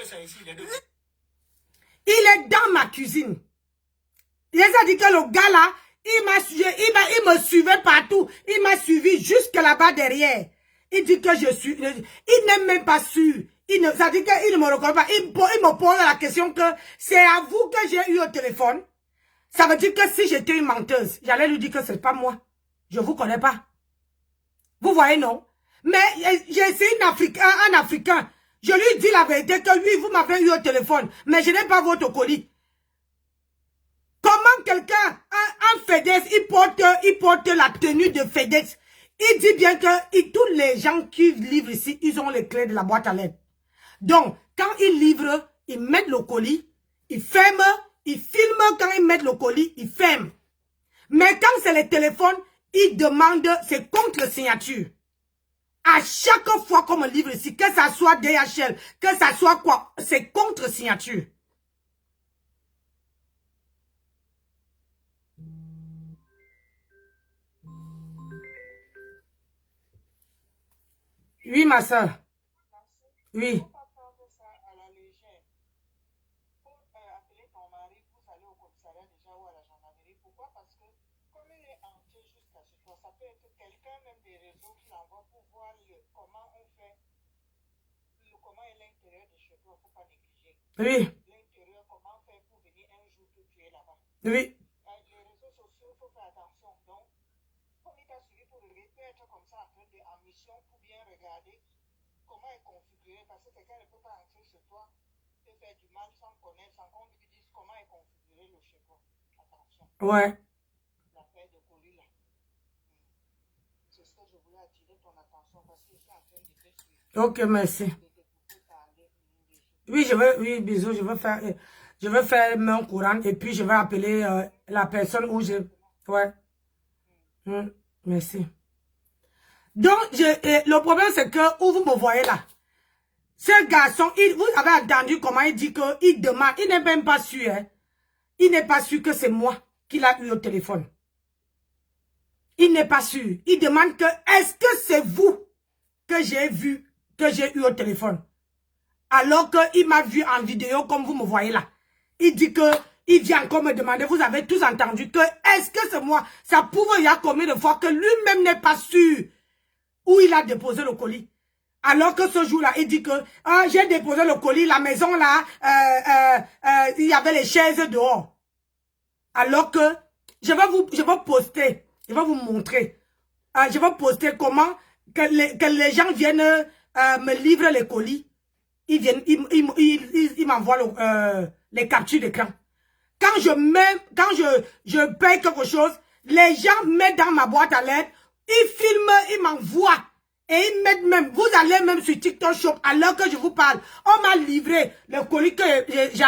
Il est dans ma cuisine. Il a dit que le gars là, il me suivait partout. Il m'a suivi jusque là-bas derrière. Il dit que je suis... Il n'est même pas sûr. Ça dit qu'il ne me reconnaît pas. Il me pose la question que c'est à vous que j'ai eu au téléphone. Ça veut dire que si j'étais une menteuse, j'allais lui dire que c'est pas moi. Je vous connais pas. Vous voyez, non? Mais c'est un Africain. Je lui dis la vérité que lui, vous m'avez eu au téléphone. Mais je n'ai pas votre colis. Comment quelqu'un, un FedEx, il porte la tenue de FedEx. Il dit bien que tous les gens qui livrent ici, ils ont les clés de la boîte à lettres. Donc, quand ils livrent, ils mettent le colis, ils ferment, ils filment quand ils mettent le colis, ils ferment. Mais quand c'est le téléphone, ils demandent, c'est contre signature. À chaque fois qu'on me livre ici, que ça soit DHL, que ça soit quoi, c'est contre signature. Oui, ma soeur. Oui. Oui. Oui. Ouais. Ok, merci. Oui, oui, bisous, je veux faire main courante et puis je vais appeler la personne où je... Ouais. Merci. Donc, le problème, c'est que, où vous me voyez là, ce garçon, vous avez entendu comment il dit qu'il demande, il n'est même pas sûr, hein. Il n'est pas sûr que c'est moi qui l'a eu au téléphone. Il n'est pas sûr. Il demande que, est-ce que c'est vous que j'ai vu, que j'ai eu au téléphone? Alors qu'il m'a vu en vidéo comme vous me voyez là. Il dit que, il vient encore me demander, vous avez tous entendu que, est-ce que c'est moi? Ça prouve il y a combien de fois que lui-même n'est pas sûr où il a déposé le colis. Alors que ce jour-là, il dit que, j'ai déposé le colis, la maison là, il y avait les chaises dehors. Alors que, je vais poster, je vais vous montrer. Je vais poster comment que les gens viennent me livrer les colis. Ils viennent, ils m'envoient les captures d'écran. Quand je paye quelque chose, les gens mettent dans ma boîte à lettres, ils filment, ils m'envoient. Et ils mettent même, vous allez même sur TikTok Shop, alors que je vous parle, on m'a livré le colis que j'ai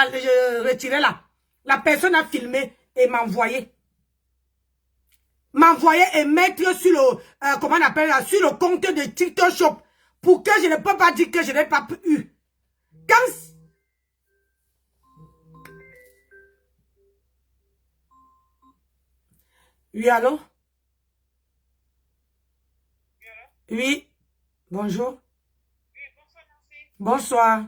retiré là. La personne a filmé et m'a envoyé. M'envoyer et mettre sur le, comment on appelle ça, sur le compte de TikTok Shop, pour que je ne peux pas dire que je n'ai pas eu. Quand... Oui, allô? Oui. Bonjour. Oui, bonsoir, Nancy. Bonsoir.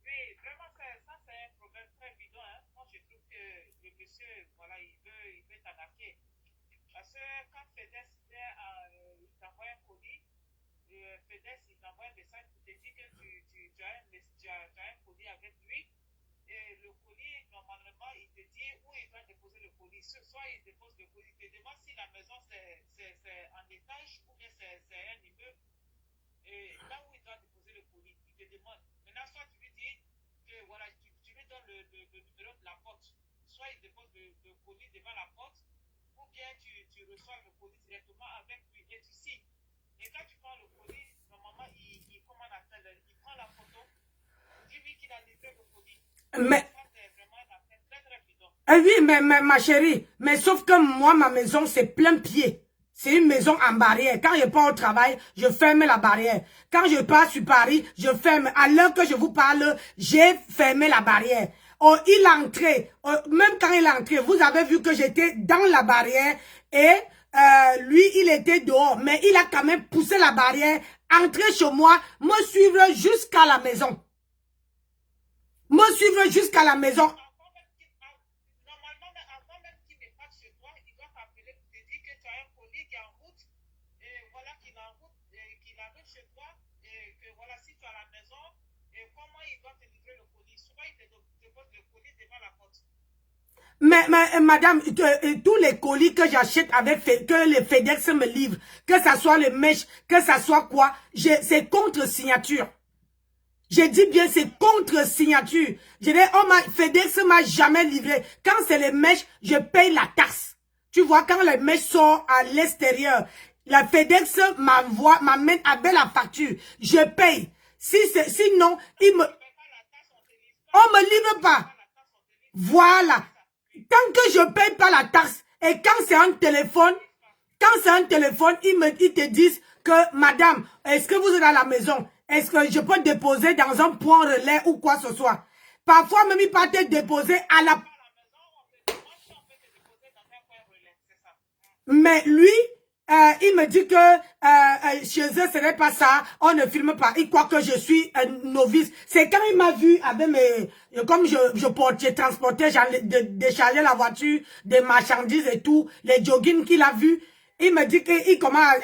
Oui, vraiment, ça c'est un problème très évident. Hein. Moi, je trouve que le monsieur, voilà, il veut t'arnaquer. Parce que quand FedEx t'envoie un colis, FedEx il t'envoie un message pour te dire que tu as un colis avec lui. Et le colis, normalement, il te dit où il va déposer le colis. Soit il dépose le colis, il te demande si la maison c'est en étage ou bien c'est un immeuble. Et là où il doit déposer le colis, il te demande. Maintenant, soit tu lui dis que voilà, tu lui donnes le numéro de la porte. Soit il dépose le colis devant la porte, ou bien tu reçois le colis directement avec lui et tu signes. Et quand tu prends le colis, normalement, il prend la photo, il dit oui qu'il a livré le colis. Mais... Ça, c'est vraiment une affaire très très évident. Oui, mais ma chérie, mais sauf que moi, ma maison, c'est plein pied. C'est une maison en barrière. Quand je pars au travail, je ferme la barrière. Quand je pars sur Paris, je ferme. À l'heure que je vous parle, j'ai fermé la barrière. Oh, il est entré. Oh, même quand il est entré, vous avez vu que j'étais dans la barrière et lui, il était dehors. Mais il a quand même poussé la barrière, entré chez moi, me suivre jusqu'à la maison. Me suivre jusqu'à la maison. Mais madame, tous les colis que j'achète que les FedEx me livrent, que ça soit le mèche, que ça soit quoi, c'est contre signature. J'ai dit bien, c'est contre signature. Je dis, FedEx m'a jamais livré. Quand c'est les mèches, je paye la taxe. Tu vois, quand les mèches sont à l'extérieur, la FedEx m'amène avec la facture. Je paye. Sinon, on me livre pas. Voilà. Tant que je paye pas la taxe, et quand c'est un téléphone, ils te disent que, madame, est-ce que vous êtes à la maison? Est-ce que je peux déposer dans un point relais ou quoi que ce soit? Parfois, même il peut te déposer à la... Mais lui, il me dit que chez eux, ce n'est pas ça. On ne filme pas. Il croit que je suis un novice. C'est quand il m'a vu avec comme je transportais, déchargeais la voiture, des marchandises et tout, les joggings qu'il a vu. Il me dit que,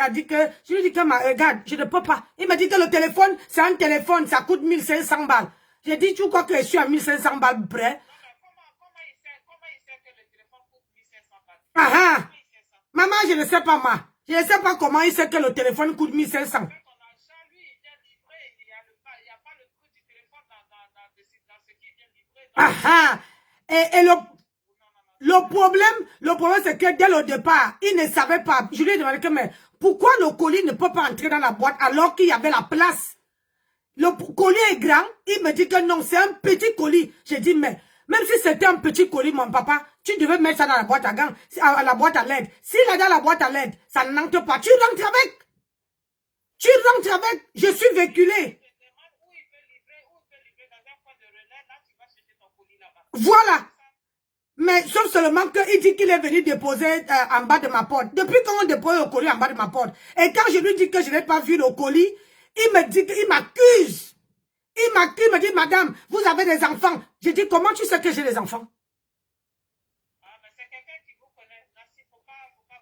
a dit que, je lui dis que, regarde, je ne peux pas. Il me dit que le téléphone, c'est un téléphone, ça coûte 1500 balles. J'ai dit, tu crois que je suis à 1500 balles près? Comment il sait que le téléphone coûte 1500 balles? Ah ah! Maman, je ne sais pas, moi. Je ne sais pas comment il sait que le téléphone coûte 1500. Ah ah! Et le problème c'est que dès le départ, il ne savait pas. Je lui ai demandé que, mais pourquoi le colis ne peut pas entrer dans la boîte alors qu'il y avait la place? Le colis est grand. Il me dit que non, c'est un petit colis. J'ai dit, mais même si c'était un petit colis, mon papa, tu devais mettre ça dans la boîte à gants, à la boîte à LED. S'il est dans la boîte à LED, ça n'entre pas. Tu rentres avec. Tu rentres avec. Je suis véhiculé. Voilà. Mais sauf seulement qu'il dit qu'il est venu déposer en bas de ma porte. Depuis quand on dépose le colis en bas de ma porte? Et quand je lui dis que je n'ai pas vu le colis, il me dit qu'il m'accuse. Il m'accuse, il me dit, madame, vous avez des enfants. Je dis, comment tu sais que j'ai des enfants? Ah, mais c'est quelqu'un qui vous connaît. Il ne faut pas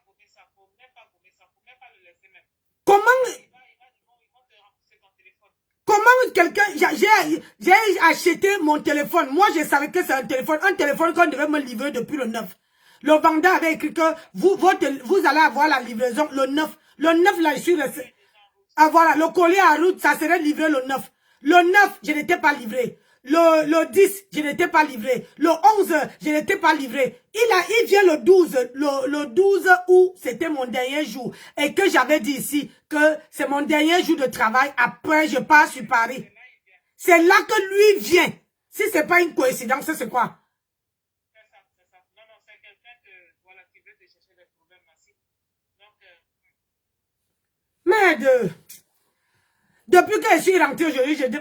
gommer ça. Il ne faut même pas gommer ça. Il ne faut même pas le laisser même. Comment? Ils vont te rembourser ton téléphone. Comment quelqu'un... J'ai acheté mon téléphone. Moi, je savais que c'est un téléphone qu'on devait me livrer depuis le 9. Le vendeur avait écrit que vous allez avoir la livraison le 9. Le 9, là, je suis resté... Ah, voilà, le colis en route, ça serait livré le 9. Le 9, je n'étais pas livré. Le 10, je n'étais pas livré. Le 11, je n'étais pas livré. Il vient le 12. Le 12 août, c'était mon dernier jour. Et que j'avais dit ici que c'est mon dernier jour de travail. Après, je pars sur Paris. C'est là que lui vient. Si c'est pas une coïncidence, c'est quoi? C'est ça. Non, c'est quelqu'un voilà, qui veut te chercher des problèmes aussi. Donc, Merde. Depuis que je suis rentré aujourd'hui, je dis...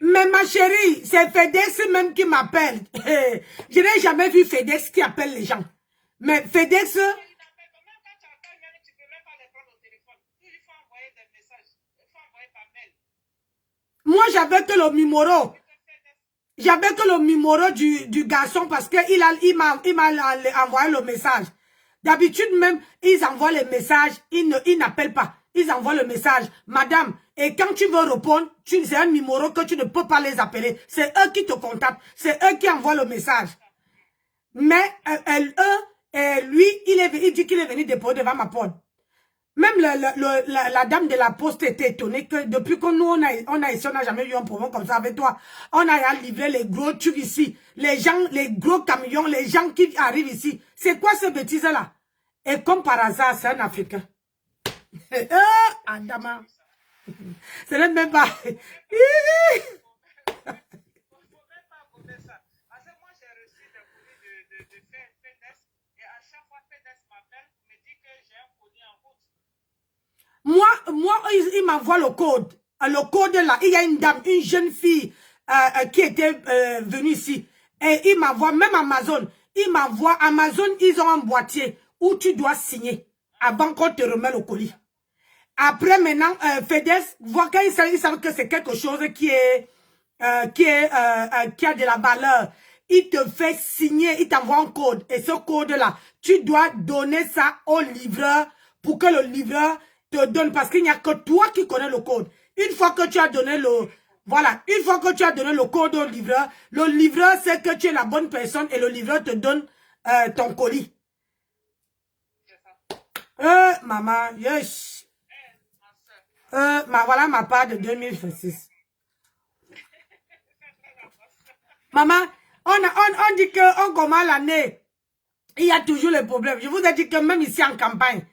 Mais ma chérie, c'est FedEx même qui m'appelle. Je n'ai jamais vu FedEx qui appelle les gens. Mais FedEx... Moi, j'avais que le numéro. J'avais que le numéro du garçon parce qu'il m'a envoyé le message. D'habitude même, ils envoient les messages, ils n'appellent pas. Ils envoient le message. Madame, et quand tu veux répondre, c'est un numéro que tu ne peux pas les appeler. C'est eux qui te contactent. C'est eux qui envoient le message. Mais lui, il dit qu'il est venu déposer devant ma porte. Même la dame de la poste était étonnée que depuis que nous, on n'a jamais eu un problème comme ça avec toi. On a livré les gros trucs ici. Les gros camions, les gens qui arrivent ici. C'est quoi ce bêtise-là? Et comme par hasard, c'est un Africain. Adama. Ce n'est même pas... Moi, il m'envoie le code. Le code là, il y a une dame, une jeune fille qui était venue ici. Et il m'envoie, même Amazon, Amazon, ils ont un boîtier où tu dois signer avant qu'on te remette le colis. Après, maintenant, FedEx, voit qu'ils savent que c'est quelque chose qui a de la valeur. Il te fait signer, il t'envoie un code. Et ce code-là, tu dois donner ça au livreur pour que le livreur te donne. Parce qu'il n'y a que toi qui connais le code. Une fois que tu as donné une fois que tu as donné le code au livreur, le livreur sait que tu es la bonne personne et le livreur te donne ton colis. Maman, yes. Voilà ma part de 2026. Maman, on dit qu'on commence l'année. Il y a toujours les problèmes. Je vous ai dit que même ici en campagne,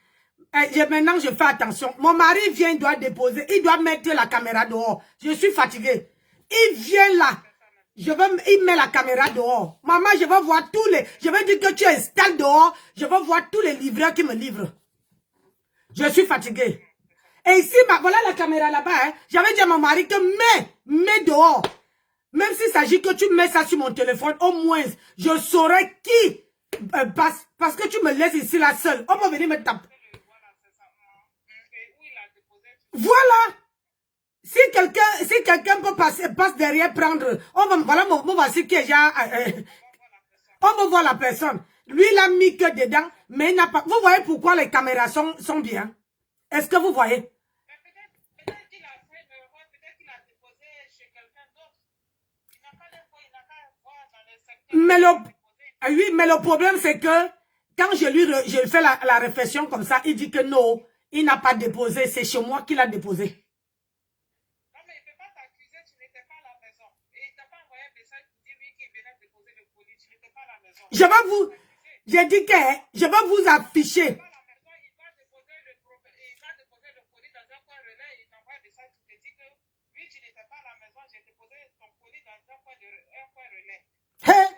maintenant je fais attention. Mon mari vient, il doit déposer, il doit mettre la caméra dehors. Je suis fatiguée. Il vient là. Il met la caméra dehors. Maman, je vais voir je vais dire que tu installes dehors. Je vais voir tous les livreurs qui me livrent. Je suis fatiguée. Et ici, voilà la caméra là-bas. Hein. J'avais dit à mon mari que mets dehors. Même s'il s'agit que tu mets ça sur mon téléphone, au moins, je saurais qui passe. Parce que tu me laisses ici la seule. On va venir me taper. Voilà. Si quelqu'un peut passe derrière, prendre. On va voir qui est déjà. On va voir la personne. Lui, il a mis que dedans, mais il n'a pas. Vous voyez pourquoi les caméras sont bien? Est-ce que vous voyez? Peut-être qu'il a fait le roi, peut-être qu'il a déposé chez quelqu'un d'autre. Il n'a pas voir dans les secteurs. Oui, mais le problème, c'est que quand je fais la réflexion comme ça, il dit que non, il n'a pas déposé, c'est chez moi qu'il a déposé. Non, mais il ne peut pas t'accuser, tu n'étais pas à la maison. Et il t'a message pour dire oui, qu'il venait déposer le colis. Tu n'étais pas à la maison. Je vais vous... J'ai dit que je vais vous afficher. Il va déposer le colis dans un coin relais. Il t'envoie un message qui te dit que oui, tu n'étais pas à la maison. J'ai déposé ton colis dans un coin relais. Hey.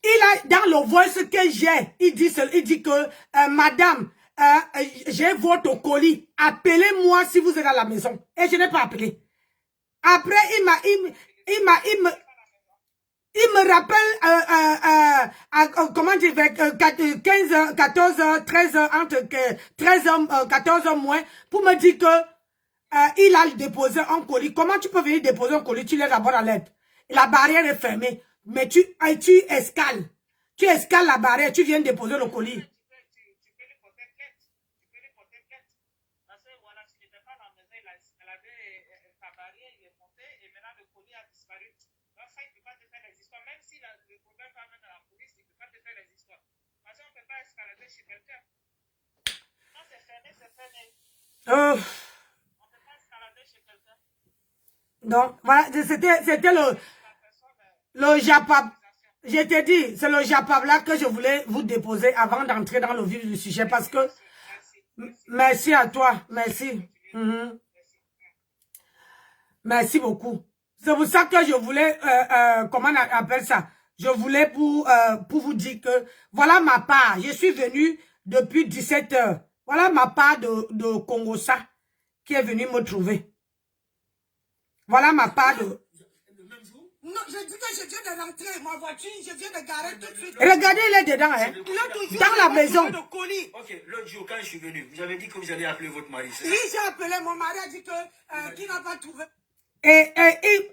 Il a dans le voice que j'ai, il dit que madame, j'ai votre colis. Appelez-moi si vous êtes à la maison. Et je n'ai pas appelé. Après, il me rappelle, comment dire, 15h, 14h, 13h, entre 13h, 14h moins, pour me dire que il a déposé un colis. Comment tu peux venir déposer un colis? Tu l'es d'abord à l'aide. La barrière est fermée. Mais tu escales. Tu escales la barrière, tu viens déposer le colis. Tu peux lui porter plainte. Parce que voilà, tu n'étais pas à la maison. Elle avait sa barrière, il est monté et maintenant le colis a disparu. Donc ça, il ne peut pas te faire les histoires. Même si le problème va venir à la police, il ne peut pas te faire les histoires. Parce qu'on ne peut pas escalader chez quelqu'un. Quand c'est fermé, c'est fermé. On ne peut pas escalader chez quelqu'un. Donc, voilà, c'était le Japab. Je t'ai dit, c'est le Japab là que je voulais vous déposer avant d'entrer dans le vif du sujet parce que... Merci à toi, merci. Merci beaucoup. C'est pour ça que je voulais, comment on appelle ça? Je voulais pour vous dire que voilà ma part. Je suis venue depuis 17h. Voilà ma part de Congosa qui est venu me trouver. Voilà ma part de... Non, je dis que je viens de rentrer, ma voiture, je viens de garer tout de suite. Regardez, il est dedans, hein. Il a toujours dans la maison. de colis. Ok, l'autre jour, quand je suis venu, vous avez dit que vous allez appeler votre mari, c'est ça? Oui, j'ai appelé, mon mari a dit que qu'il n'a pas trouvé. Et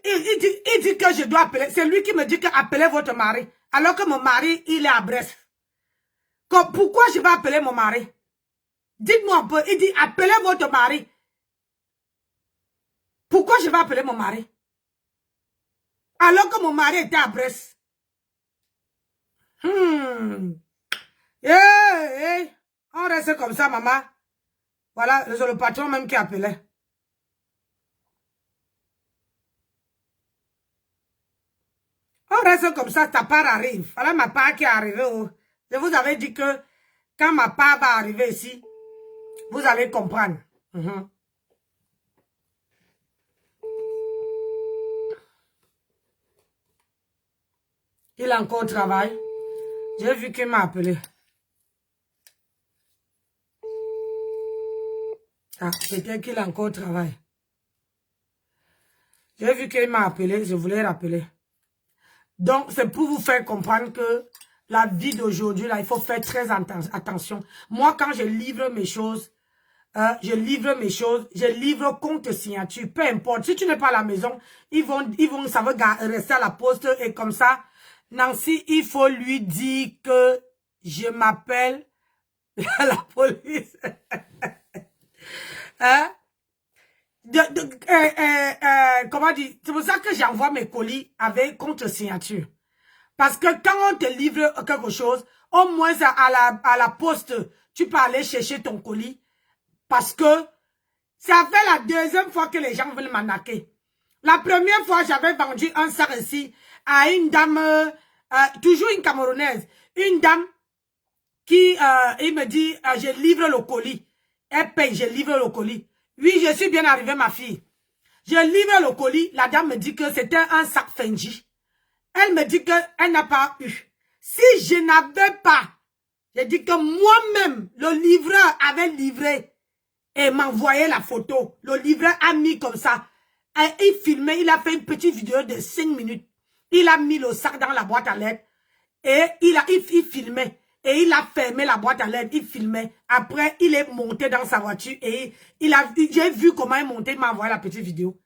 il dit que je dois appeler. C'est lui qui me dit que appelez votre mari. Alors que mon mari, il est à Brest. Pourquoi je vais appeler mon mari? Dites-moi un peu. Il dit appelez votre mari. Pourquoi je vais appeler mon mari? Alors que mon mari était à Brest. On reste comme ça, maman. Voilà, c'est le patron même qui appelait. On reste comme ça, ta part arrive. Voilà ma part qui est arrivée. Oh. Je vous avais dit que quand ma part va arriver ici, vous allez comprendre. Il a encore travail. J'ai vu qu'il m'a appelé. Ah, peut-être qu'il a encore travail. J'ai vu qu'il m'a appelé, je voulais rappeler. Donc, c'est pour vous faire comprendre que la vie d'aujourd'hui, là, il faut faire très attention. Moi, quand je livre mes choses, je livre compte signature, peu importe. Si tu n'es pas à la maison, ça va rester à la poste et comme ça, Nancy, il faut lui dire que je m'appelle la police. Hein? Comment dire? C'est pour ça que j'envoie mes colis avec contre-signature. Parce que quand on te livre quelque chose, au moins à la poste, tu peux aller chercher ton colis. Parce que ça fait la deuxième fois que les gens veulent m'arnaquer. La première fois, j'avais vendu un sac ici à une dame, toujours une Camerounaise, une dame qui, il me dit, je livre le colis. Elle paye, je livre le colis. Oui, je suis bien arrivée, ma fille. Je livre le colis, la dame me dit que c'était un sac Fendi. Elle me dit qu'elle n'a pas eu. Si je n'avais pas, je dis que moi-même, le livreur avait livré et m'envoyait la photo. Le livreur a mis comme ça. Et il filmait, il a fait une petite vidéo de 5 minutes. Il a mis le sac dans la boîte à lettres et il filmait. Et il a fermé la boîte à lettres, il filmait. Après, il est monté dans sa voiture et j'ai vu comment il montait, il m'a envoyé la petite vidéo.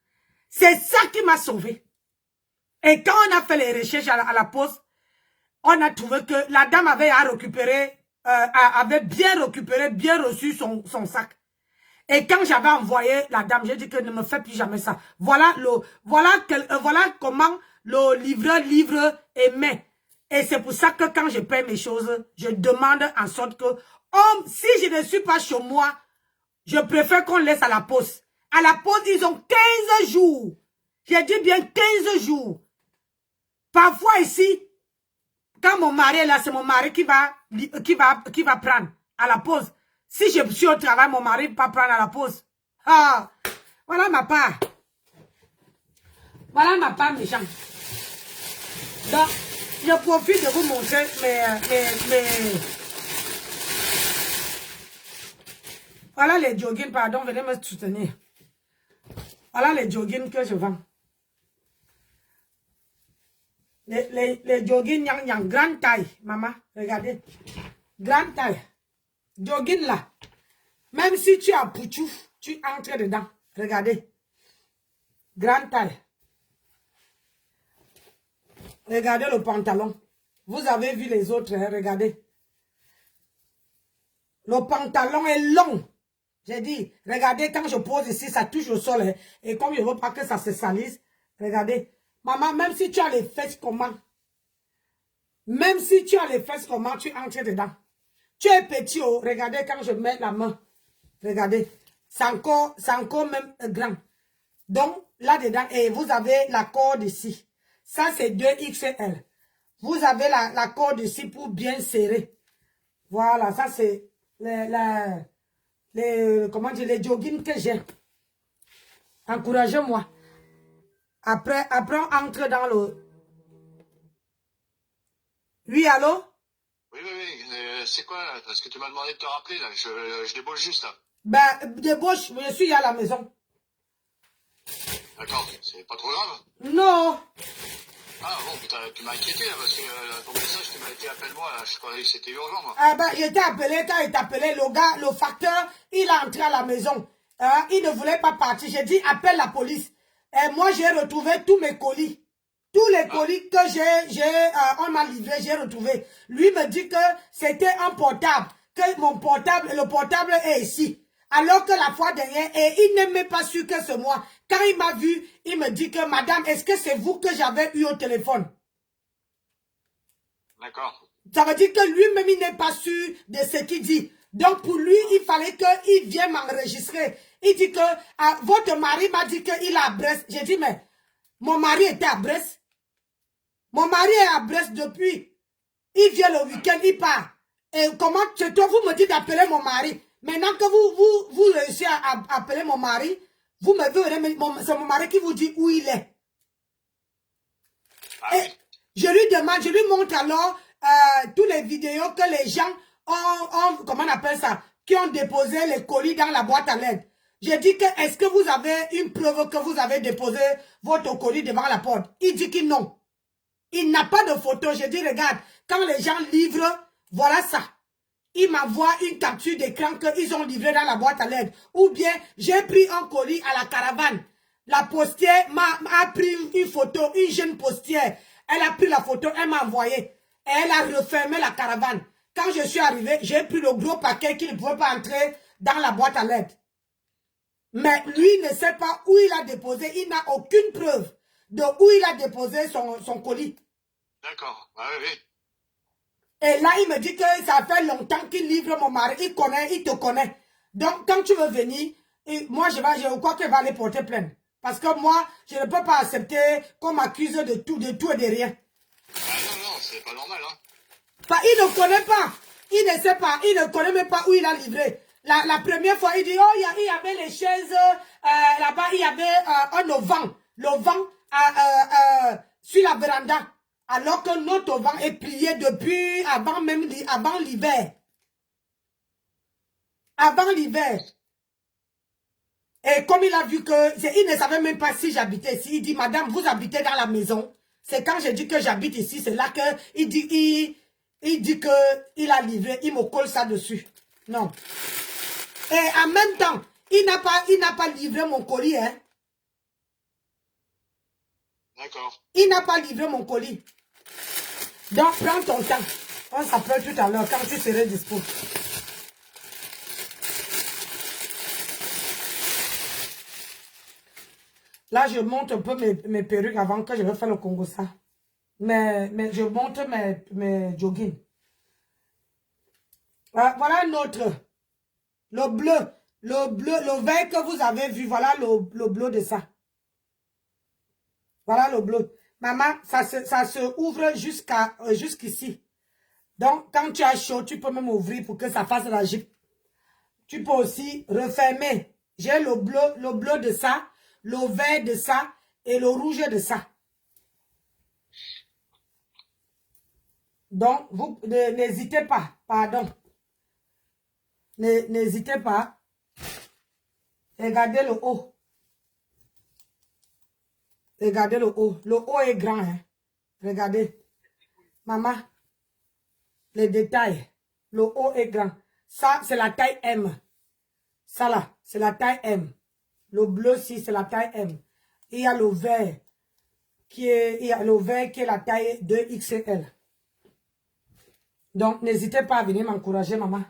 C'est ça qui m'a sauvé. Et quand on a fait les recherches à la poste, on a trouvé que la dame avait bien reçu son sac. Et quand j'avais envoyé la dame, j'ai dit que ne me fais plus jamais ça. Voilà comment le livreur livre et met. Et c'est pour ça que quand je paie mes choses, je demande en sorte que, si je ne suis pas chez moi, je préfère qu'on laisse à la poste. À la poste, ils ont 15 jours. J'ai dit bien 15 jours. Parfois ici, quand mon mari est là, c'est mon mari qui va prendre à la pause. Si je suis au travail, mon mari ne va pas prendre à la pause. Ah, voilà ma part. Voilà ma part, mes gens. Donc, je profite de vous montrer mes... Voilà les joggings, pardon, venez me soutenir. Voilà les joggings que je vends. Les joggings, grande taille, maman, regardez. Grande taille. Jogging là. Même si tu as pouchou, tu entres dedans. Regardez. Grande taille. Regardez le pantalon. Vous avez vu les autres, hein? Regardez. Le pantalon est long. J'ai dit, regardez, quand je pose ici, ça touche au sol. Hein? Et comme je ne veux pas que ça se salisse, regardez. Maman, même si tu as les fesses comment? Même si tu as les fesses comment, tu entres dedans. Tu es petit, oh. Regardez quand je mets la main. Regardez. C'est encore même grand. Donc, là-dedans, et vous avez la corde ici. Ça, c'est 2XL. Vous avez la corde ici pour bien serrer. Voilà, ça, c'est comment dire, les joggings que j'ai. Encouragez-moi. Après, on entre dans le... Oui, allô? Oui, c'est quoi là? Parce que tu m'as demandé de te rappeler là, je débauche juste là. Ben, débauche, je suis à la maison. D'accord, c'est pas trop grave? Non. Ah bon, putain, tu m'as inquiété là, parce que ton message, tu m'as dit appelle-moi là, je croyais que c'était urgent moi. Ah ben, je t'ai appelé, quand il t'a appelé, le gars, le facteur, il est entré à la maison. Il ne voulait pas partir. J'ai dit, appelle la police. Et moi, j'ai retrouvé tous mes colis. Tous les colis que on m'a livré, j'ai retrouvé. Lui me dit que c'était un portable. Que le portable est ici. Alors que la fois dernière, et il n'est même pas sûr que c'est moi. Quand il m'a vu, il me dit que, madame, est-ce que c'est vous que j'avais eu au téléphone? D'accord. Ça veut dire que lui-même, il n'est pas sûr de ce qu'il dit. Donc, pour lui, il fallait qu'il vienne m'enregistrer. Il dit que, votre mari m'a dit qu'il est à Brest. J'ai dit, mais, mon mari était à Brest. Mon mari est à Brest depuis. Il vient le week-end, il part. Et comment, c'est toi, vous me dites d'appeler mon mari. Maintenant que vous réussissez à appeler mon mari, vous me verrez, c'est mon mari qui vous dit où il est. Ah, et je lui demande, je lui montre alors toutes les vidéos que les gens ont, comment on appelle ça, qui ont déposé les colis dans la boîte à lettres. Je dis que, est-ce que vous avez une preuve que vous avez déposé votre colis devant la porte? Il dit que non. Il n'a pas de photo. Je dis, regarde, quand les gens livrent, voilà ça. Il m'envoie une capture d'écran qu'ils ont livré dans la boîte à lettres. Ou bien, j'ai pris un colis à la caravane. La postière m'a pris une photo, une jeune postière. Elle a pris la photo, elle m'a envoyé. Et elle a refermé la caravane. Quand je suis arrivé, j'ai pris le gros paquet qui ne pouvait pas entrer dans la boîte à lettres. Mais lui ne sait pas où il a déposé. Il n'a aucune preuve de où il a déposé son colis. D'accord, ah, oui. Et là, il me dit que ça fait longtemps qu'il livre mon mari. Il connaît, il te connaît. Donc, quand tu veux venir, moi, je crois qu'il va aller porter plainte. Parce que moi, je ne peux pas accepter qu'on m'accuse de tout et de rien. Ah non, c'est pas normal, hein. Il ne connaît pas. Il ne sait pas. Il ne connaît même pas où il a livré. La première fois, il dit, oh, il y avait les chaises, là-bas, il y avait un auvent. Le vent sur la véranda. Alors que notre vent est plié depuis avant l'hiver. Avant l'hiver. Et comme il a vu que, il ne savait même pas si j'habitais ici. Il dit, madame, vous habitez dans la maison. C'est quand j'ai dit que j'habite ici, c'est là que il dit que il a livré. Il me colle ça dessus. Non. Et en même temps, il n'a pas livré mon colis, hein. D'accord. Il n'a pas livré mon colis. Donc, prends ton temps. On s'appelle tout à l'heure quand tu serais dispo. Là, je monte un peu mes perruques avant que je vais faire le Congo ça. Mais je monte mes joggings. Voilà un autre. Le bleu. Le vert que vous avez vu. Voilà le bleu de ça. Voilà le bleu. Maman, ça se ouvre jusqu'ici. Donc, quand tu as chaud, tu peux même ouvrir pour que ça fasse la jupe. Tu peux aussi refermer. J'ai le bleu de ça, le vert de ça et le rouge de ça. Donc, vous n'hésitez pas. Pardon. N'hésitez pas. Regardez le haut. Regardez le haut. Le haut est grand. Hein? Regardez. Maman. Les détails. Le haut est grand. Ça, c'est la taille M. Ça là, c'est la taille M. Le bleu, si, c'est la taille M. Il y a le vert qui est la taille 2XL. Donc, n'hésitez pas à venir m'encourager, maman.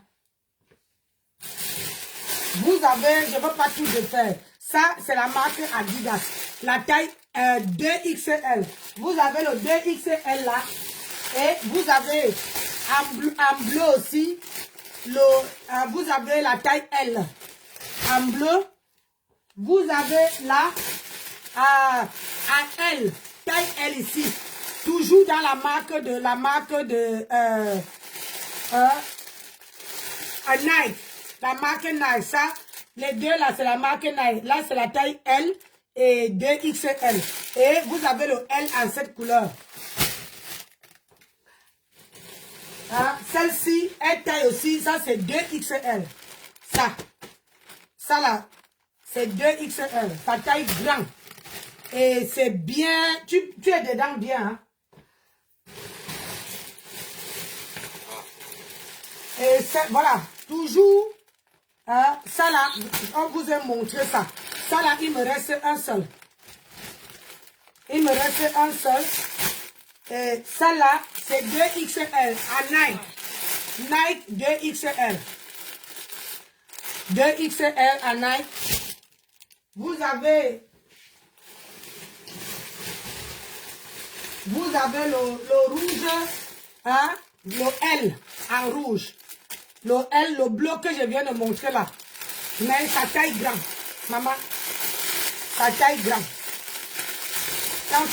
Vous avez, je ne veux pas tout défaire. Ça, c'est la marque Adidas. La taille 2XL. Vous avez le 2XL là. Et vous avez en bleu aussi. Vous avez la taille L. En bleu. Vous avez là à L. Taille L ici. Toujours dans la marque de Nike. La marque Nike. Ça, les deux là, c'est la marque Nike. Là, c'est la taille L et 2XL. Et vous avez le L en cette couleur. Hein? Celle-ci, elle taille aussi. Ça, c'est 2XL. Ça là, c'est 2XL. Ça taille grand. Et c'est bien. Tu es dedans bien. Hein? Et voilà. Toujours. Ça là, on vous a montré ça. Ça là, il me reste un seul. Il me reste un seul. Et ça là, c'est 2XL à Nike. Nike 2XL. 2XL à Nike. Vous avez le rouge, hein, le L en rouge. Le L, le bleu que je viens de montrer là. Mais ça taille grand. Maman, ça taille grand. Quand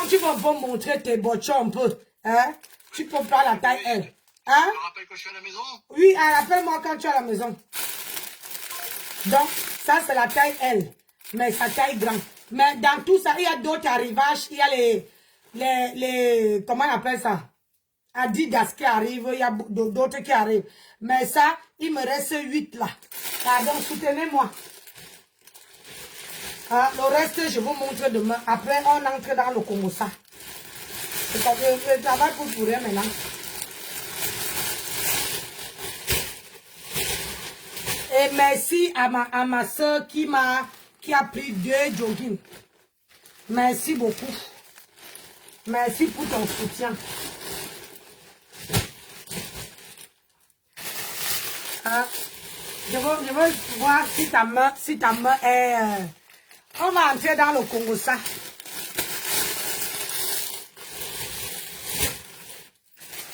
tu vas montrer tes bochons un peu, hein, tu peux prendre la taille L. Hein? Tu me rappelles que je suis à la maison? Oui, rappelle-moi quand tu es à la maison. Donc, ça c'est la taille L. Mais ça taille grand. Mais dans tout ça, il y a d'autres arrivages. Il y a les comment on appelle ça? Adidas qui arrive, il y a d'autres qui arrivent. Mais ça, il me reste 8 là. Pardon, soutenez-moi. Le reste, je vous montre demain. Après, on entre dans le Congo ça. Je travaille pour rien maintenant. Et merci à ma soeur qui a pris 2 jogging. Merci beaucoup. Merci pour ton soutien. Je veux voir si ta main est... on va entrer dans le Congo ça.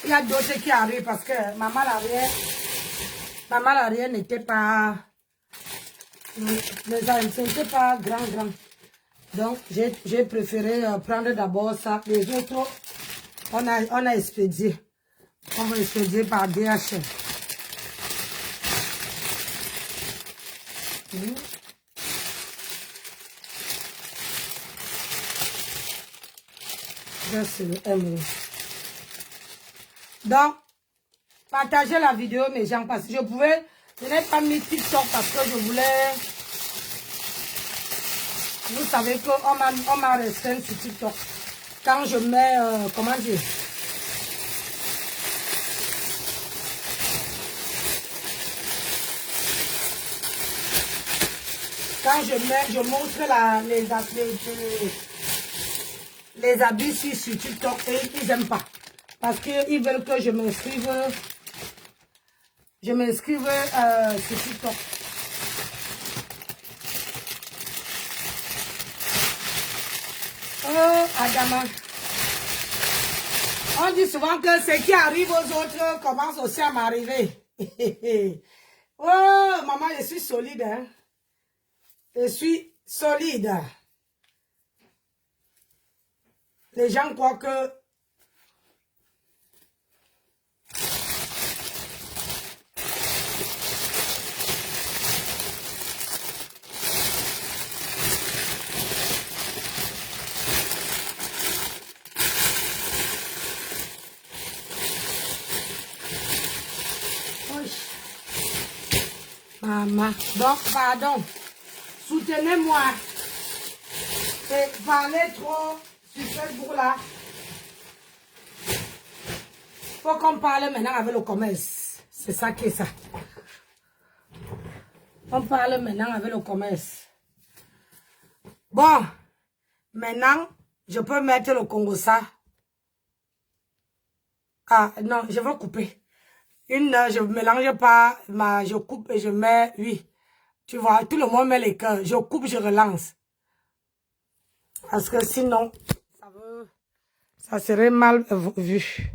Il y a d'autres qui arrivent parce que maman l'arrière n'était pas... C'était pas grand. Donc, j'ai préféré prendre d'abord ça. Les autres, on a expédié. On va expédier par DHL. C'est le M. Donc, partagez la vidéo, mes gens, parce que je n'ai pas mis TikTok parce que je voulais... Vous savez qu'on m'a restreint sur TikTok. Quand je mets, comment dire? Quand je montre les habits sur TikTok et ils n'aiment pas. Parce qu'ils veulent que je m'inscrive sur TikTok. Oh, Adama. On dit souvent que ce qui arrive aux autres commence aussi à m'arriver. Oh, maman, je suis solide. Hein? Je suis solide. Les gens croient que... Maman, donc pardon, soutenez-moi. Et parlez trop sur Facebook là. Faut qu'on parle maintenant avec le commerce. C'est ça qui est ça. On parle maintenant avec le commerce. Bon, maintenant, je peux mettre le Congo ça. Ah non, je vais couper. Je mélange pas, je coupe et je mets, oui. Tu vois, tout le monde met les cœurs. Je coupe, je relance. Parce que sinon, ça serait mal vu.